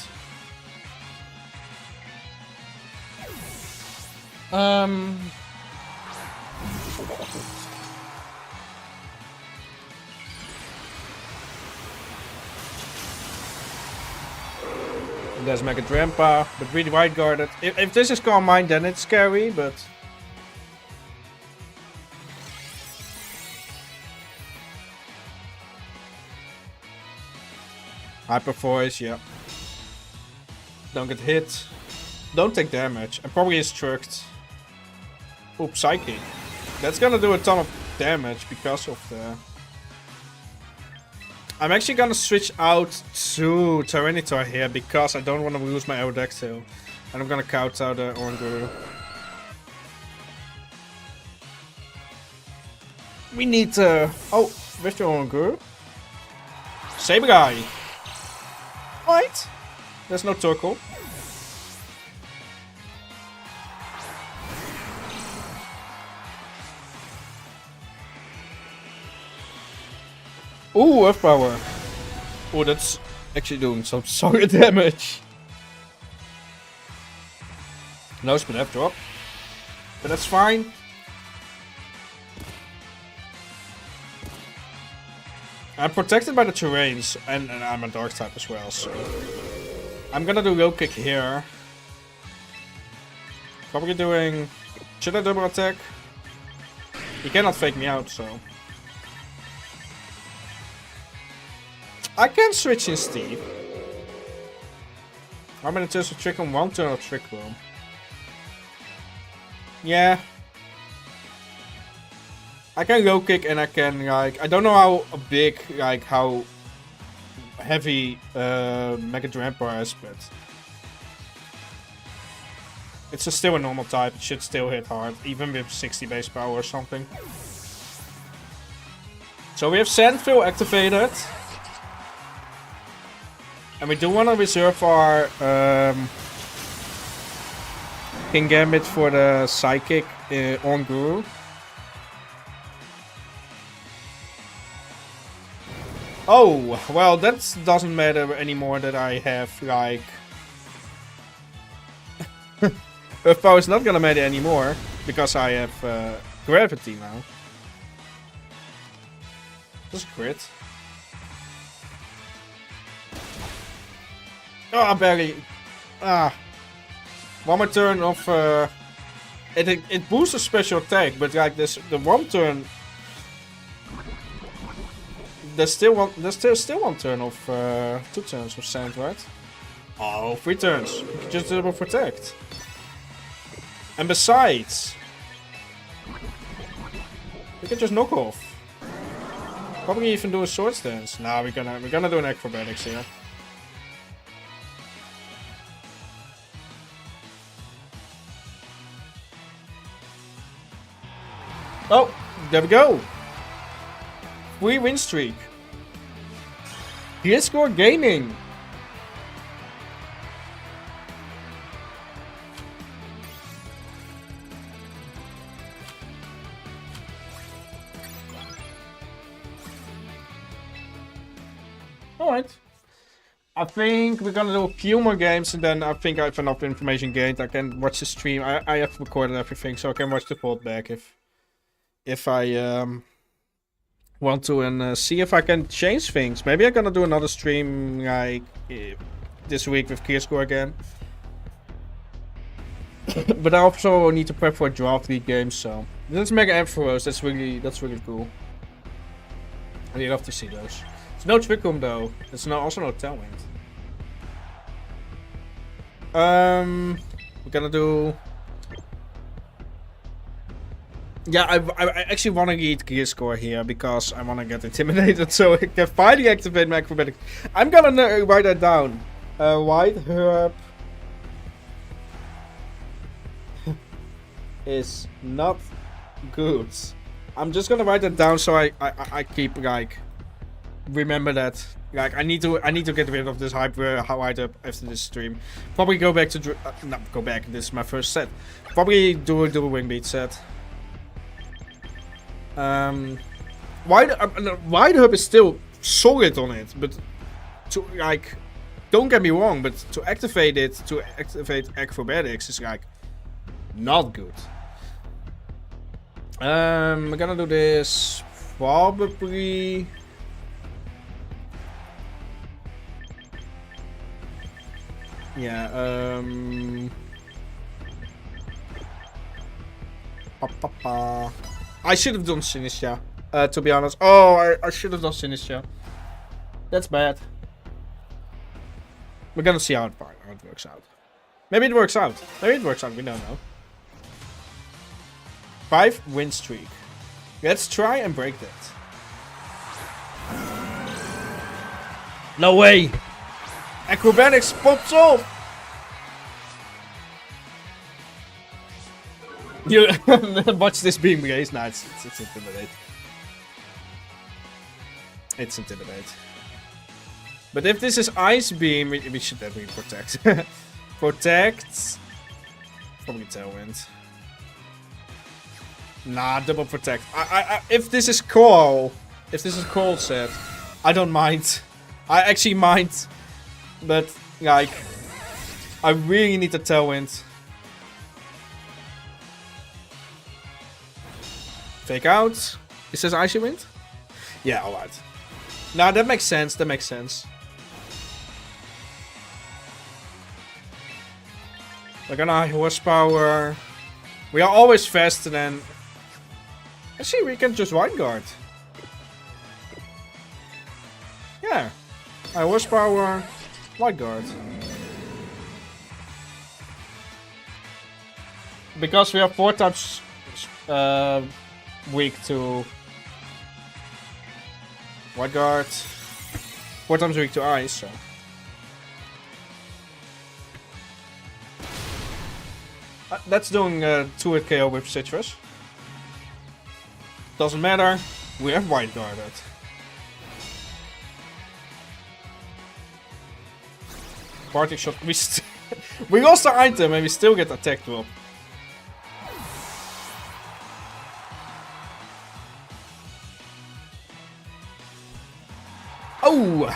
There's Mega Grandpa, but really White Guarded. If this is Calm Mind, then it's scary, but... Hyper Voice, yeah. Don't get hit. Don't take damage. And probably is trucked. Oop, Psychic. That's gonna do a ton of damage because of the... I'm actually gonna switch out to Tyranitar here because I don't want to lose my Aerodactyl. And I'm gonna counter the Oranguru. We need to... Oh, with the Oranguru. Sableye. Right. There's no Turkle. Ooh, Earth Power. Oh, that's actually doing some solid damage. No spin F drop. But that's fine. I'm protected by the terrains, and I'm a dark type as well, so... I'm gonna do Will Kick here. Probably doing... Should I double attack? He cannot fake me out, so... I can switch in Steve. I'm in terms of Trick on one turn or Trick Room. Yeah. I can Low Kick and I can, like... I don't know how big, like, how heavy Mega Grandpa is, but... It's still a normal type. It should still hit hard, even with 60 base power or something. So we have Sandfill activated. And we do want to reserve our King Gambit for the Psychic on Guru. Oh, well, that doesn't matter anymore that I have, like... Earth Power is not gonna matter anymore, because I have Gravity now. That's a crit. Ah, barely. Ah. One more turn of... It boosts a special attack, but like this, the one turn... There's still one turn of... 2 turns of Sand, right? Oh, 3 turns. You can just double protect. And besides... We can just knock off. Probably even do a Swords Dance. Nah, we're gonna do an Acrobatics here. Oh, there we go. 3 win streak. Gliscor Gaming. Alright. I think we're gonna do a few more games and then I think I have enough information gained. I can watch the stream. I have recorded everything, so I can watch the VOD back if I want to and see if I can change things. Maybe I'm gonna do another stream like this week with Gliscor again. But I also need to prep for a draft league game, so let's make Ampharos. That's really cool. I really love to see those. There's no Trick Room though. There's also no Tailwind. We're gonna do. Yeah, I actually want to eat Gliscor here because I want to get intimidated, so I can finally activate my acrobatics. I'm gonna write that down. White herb is not good. I'm just gonna write that down so I keep like remember that. Like I need to get rid of this hype white herb after this stream. Probably go back to not go back. This is my first set. Probably do a wing beat set. White herb is still solid on it, but to like, don't get me wrong, but to activate acrobatics is like not good. We're gonna do this probably. Yeah. I should have done Sinistra, to be honest. Oh, I should have done Sinistra. That's bad. We're gonna see how it works out. Maybe it works out. Maybe it works out. We don't know. 5 win streak. Let's try and break that. No way! Acrobatics pops off! You watch this beam race. Nah, it's intimidate. It's intimidate. But if this is ice beam, we should definitely protect. Protect. Probably tailwind. Nah, double protect. If this is coral set, I don't mind. I actually mind, but like, I really need the tailwind. Fake out. Is this icy wind? Yeah, alright. Nah, that makes sense. That makes sense. We're gonna high horsepower. We are always faster than. Actually, we can just wide guard. Yeah. High horsepower, wide guard. Because we are 4 times weak to wide guard, 4 times weak to ice. So. That's doing 2-hit KO with Citrus. Doesn't matter. We have wide guarded. Parting shot. We lost our item and we still get attack drop. Oh!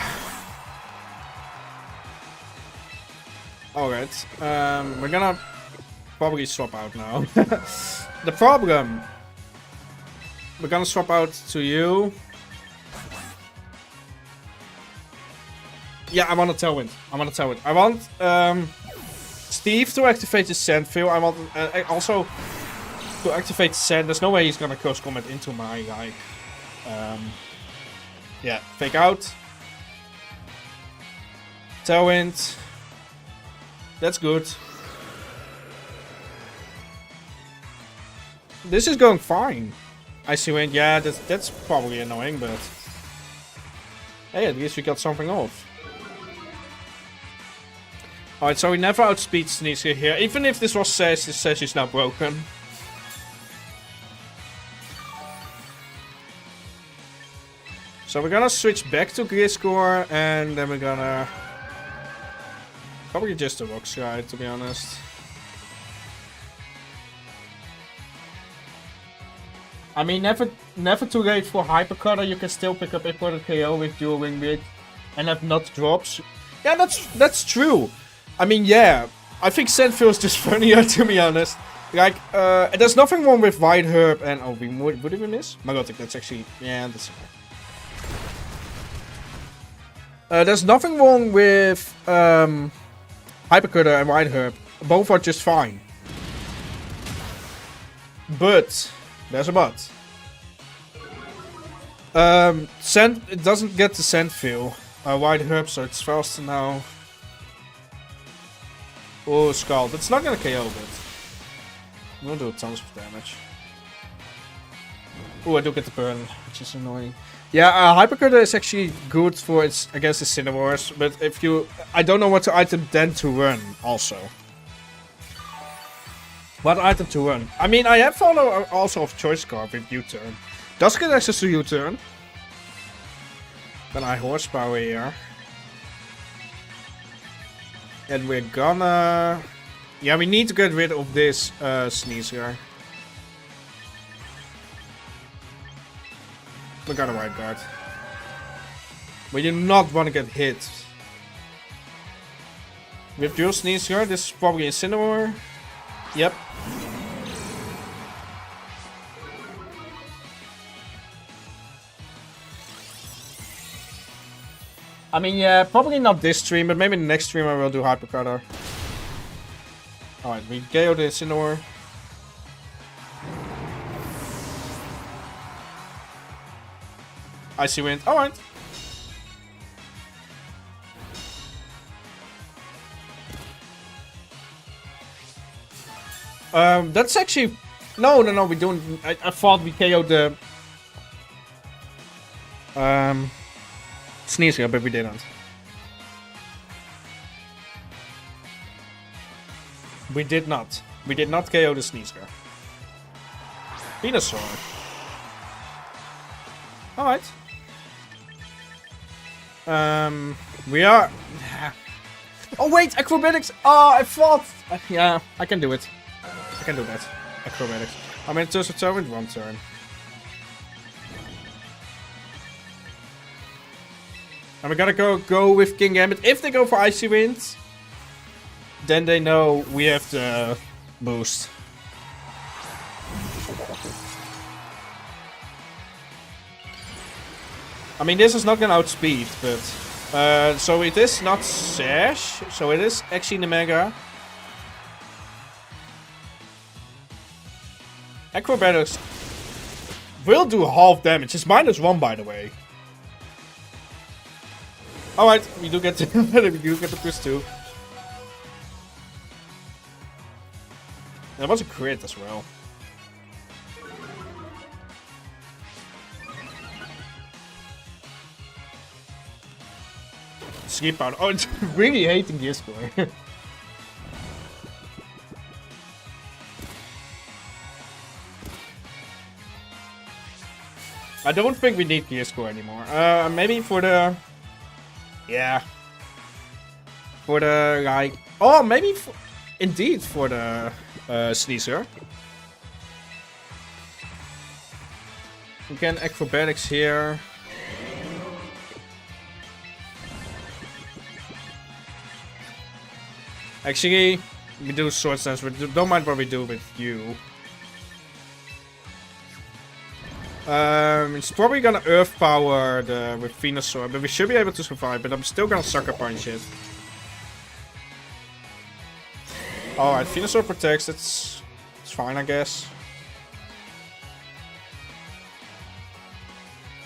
Alright. We're gonna probably swap out now. The problem. We're gonna swap out to you. Yeah, I want a tailwind. I want Steve to activate his sand field. I want also to activate sand. There's no way he's gonna close combat into my like. Yeah, fake out. Tailwind. That's good. This is going fine. Icy wind, yeah, that's probably annoying, but hey, at least we got something off. Alright, so we never outspeed Sneezer here. Even if this was Sash, this Sash is now broken. So we're gonna switch back to Gliscor, and then we're gonna... Probably just a Robstar-Z, to be honest. I mean, never too late for Hypercutter. You can still pick up Imported KO with Dual Wing Beat and have not drops. Yeah, that's true. I mean, yeah. I think Sandfill is just funnier, to be honest. Like, there's nothing wrong with White Herb and... Oh, would we miss? My god, that's actually... Yeah, that's... there's nothing wrong with Hypercutter and White Herb. Both are just fine. But... There's a but. It doesn't get the Sandfill. White Herb, so it's faster now. Oh, Scald. It's not gonna KO, but... We'll do tons of damage. Oh, I do get the burn, which is annoying. Yeah, Hypercutter is actually good for its against the Cinnamors, but if you... I don't know what to item then to run, also. What item to run? I mean, I have follow also of Choice Scarf with U-turn. Does get access to U-turn. Then I horsepower here. And we're gonna... Yeah, we need to get rid of this Sneezer. We got a right guard. We do not want to get hit. With Dual Sneezer, this is probably a Incineroar. Yep. I mean, yeah, probably not this stream, but maybe the next stream I will do Hypercutter. Alright, we KO the Incineroar. Icy Wind. Alright. That's actually... No, we don't... I thought we KO'd the... Sneezer, but we didn't. We did not. We did not KO the Sneezer. Venusaur. Alright. We are... Oh wait, Acrobatics! Oh, I thought... Yeah, I can do it. I can do that. Acrobatics. I'm in terms of turn with 1 turn. And we gotta go with King Gambit. If they go for Icy Wind, then they know we have the boost. I mean, this is not gonna outspeed, but... so it is not Sash, so it is actually the Mega. Acrobatics will do half damage. It's -1, by the way. Alright, we do get we do get the +2. That was a crit as well. Skip out. Oh, it's really hating Gliscor. I don't think we need Gliscor anymore. Maybe for the... Yeah. For the, like... Oh, maybe for... Indeed, for the Sneezer. We can Acrobatics here. Actually, we do Sword Stance, but don't mind what we do with you. It's probably gonna Earth Power with Venusaur, but we should be able to survive, but I'm still gonna Sucker Punch it. Alright, Venusaur protects, it's fine, I guess.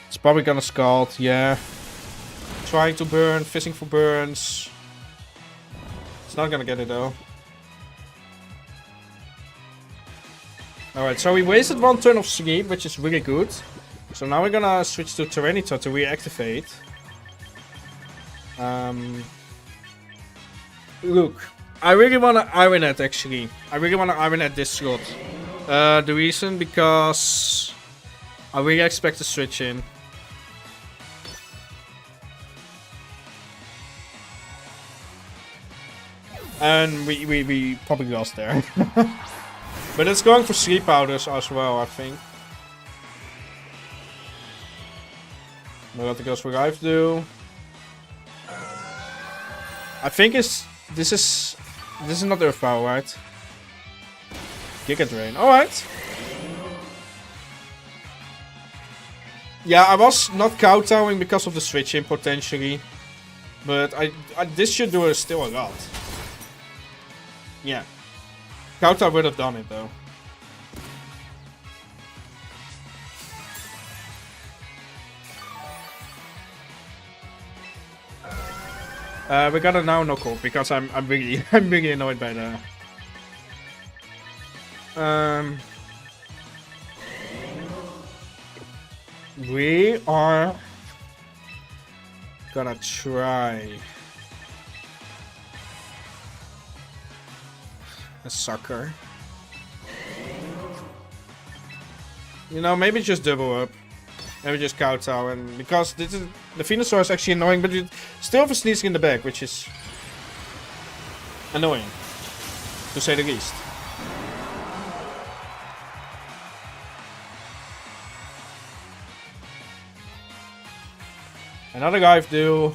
It's probably gonna Scald, yeah. Trying to burn, fishing for burns. It's not gonna get it though. Alright, so we wasted 1 turn of sleep, which is really good. So now we're gonna switch to Tyranitar to reactivate. Look, I really wanna Iron Head actually. I really wanna Iron Head this slot. The reason, because I really expect to switch in. And we probably lost there. But it's going for sleep powders as well, I think. What goes for Life do? I think this is not Earth Power, right? Giga Drain. Alright. Yeah, I was not kowtowing because of the switching potentially. But this should do still a lot. Yeah. Kowtow would have done it though. We gotta now knock off because I'm really annoyed by that. We are gonna try a sucker. You know, maybe just double up. Maybe just kowtow, and because this is the Venusaur is actually annoying, but it still have a sneezing in the back, which is annoying, to say the least. Another guy do.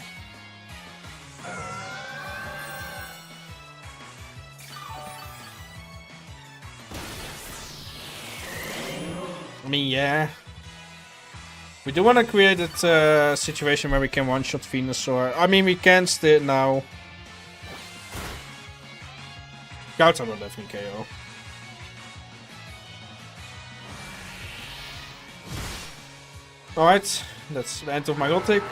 I mean, yeah. We do want to create a situation where we can one-shot Venusaur. I mean, we can still now. Kowtow will definitely KO. Alright, that's the end of my ulti.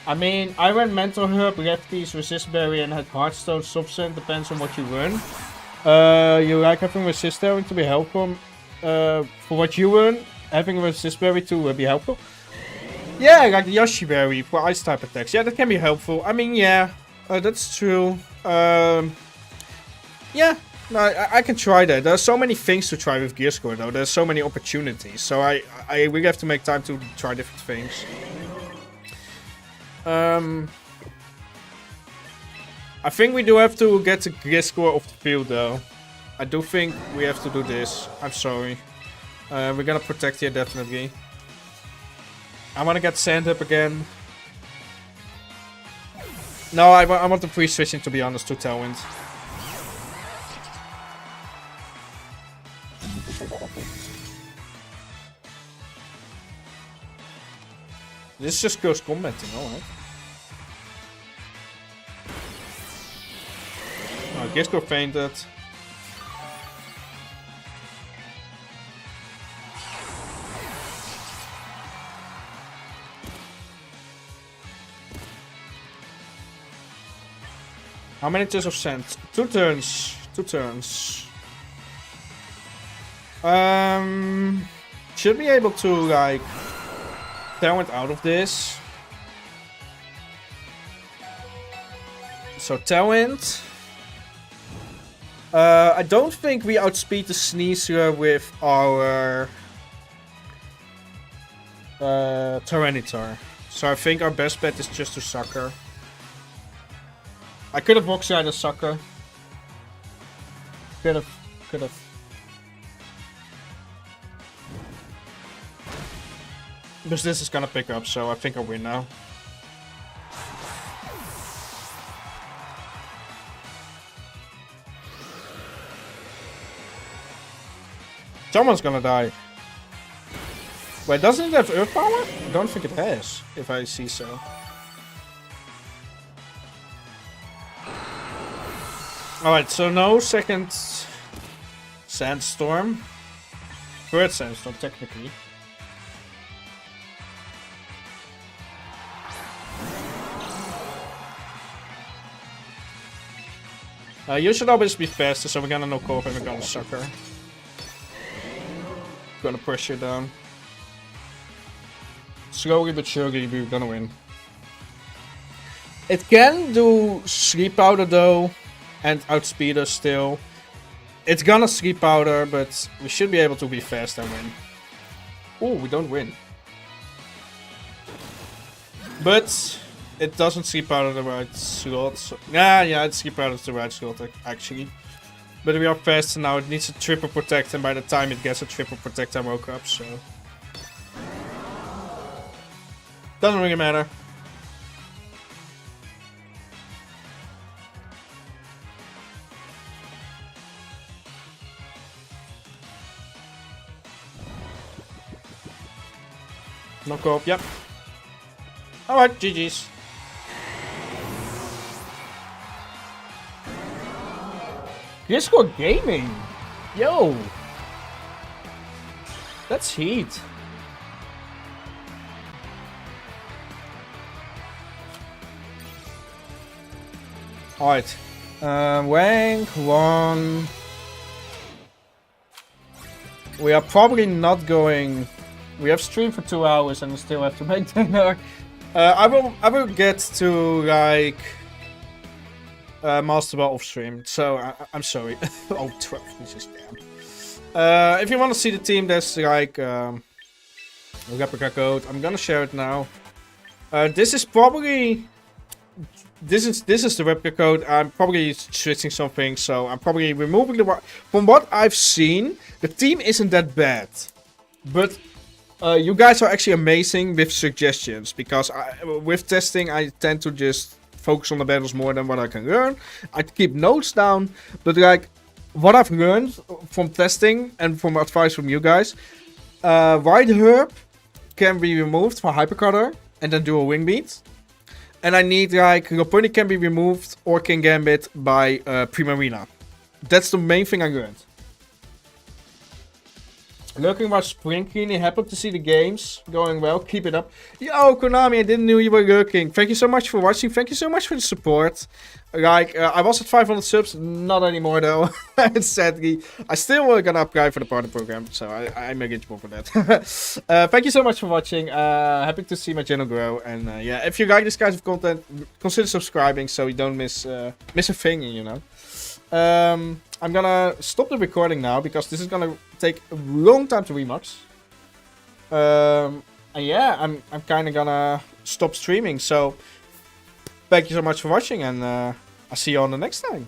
I mean, I went Mental Herb, Lefties, Resist Berry, and had Heartstone, Substance, depends on what you run. You like having Resist Berry to be helpful. For what you run, having Resist Berry to be helpful. Yeah, like the Yoshi Berry for Ice type attacks. Yeah, that can be helpful. I mean, yeah, that's true. Yeah, no, I can try that. There's so many things to try with Gliscor though. There's so many opportunities. So I really have to make time to try different things. I think we do have to get the Gliscor off the field though. I do think we have to do this. I'm sorry. We're gonna protect here definitely. I wanna get Sand up again. No, I want the pre-switching to be honest to Tailwind. This just goes combating, alright. Oh, Gliscor fainted. How many turns of sand? 2 turns. 2 turns. Should be able to like Tailwind out of this. So Tailwind. I don't think we outspeed the Sneasler with our Tyranitar. So I think our best bet is just to Sucker. I could have Roxy a Sucker. Could have. Because this is gonna pick up, so I think I'll win now. Someone's gonna die. Wait, doesn't it have Earth Power? I don't think it has, if I see so. Alright, so no second Sandstorm. Third Sandstorm, technically. You should always be faster, so we're gonna knock off and we're gonna Sucker. Gonna pressure down. Slowly but surely we're gonna win. It can do Sleep Powder though, and outspeed us still. It's gonna Sleep Powder, but we should be able to be fast and win. Oh, we don't win. But it doesn't sleep out of the right slot. So, yeah, it sleep out of the right slot actually. But we are fast and now it needs a triple protect, and by the time it gets a triple protect I woke up, so... Doesn't really matter. Knock off, yep. Alright, GG's. Gliscor Gaming! Yo! That's heat. Alright. Rank 1. We are probably not going... We have streamed for 2 hours and we still have to make dinner. I will get to like Master Ball off stream, so I'm sorry. Oh, 12, Jesus damn. If you want to see the team, there's like a replica code. I'm gonna share it now. This is probably this is the replica code. I'm probably switching something, so I'm probably removing the. From what I've seen, the team isn't that bad, but. You guys are actually amazing with suggestions, because with testing I tend to just focus on the battles more than what I can learn. I keep notes down, but like what I've learned from testing and from advice from you guys, White Herb can be removed for Hypercutter and then do a wing beat. And I need like Lopunny can be removed or King Gambit by Primarina. That's the main thing I learned. Lurking about spring cleaning, happy to see the games going well, keep it up. Yo, Konami, I didn't know you were lurking. Thank you so much for watching, thank you so much for the support. Like, I was at 500 subs, not anymore though, sadly. I still gonna apply for the partner program, so I'm eligible for that. Thank you so much for watching, happy to see my channel grow, and yeah, if you like this kind of content, consider subscribing so you don't miss a thing, you know. I'm gonna stop the recording now because this is gonna take a long time to remux. And yeah, I'm kinda gonna stop streaming. So thank you so much for watching, and I'll see you on the next time.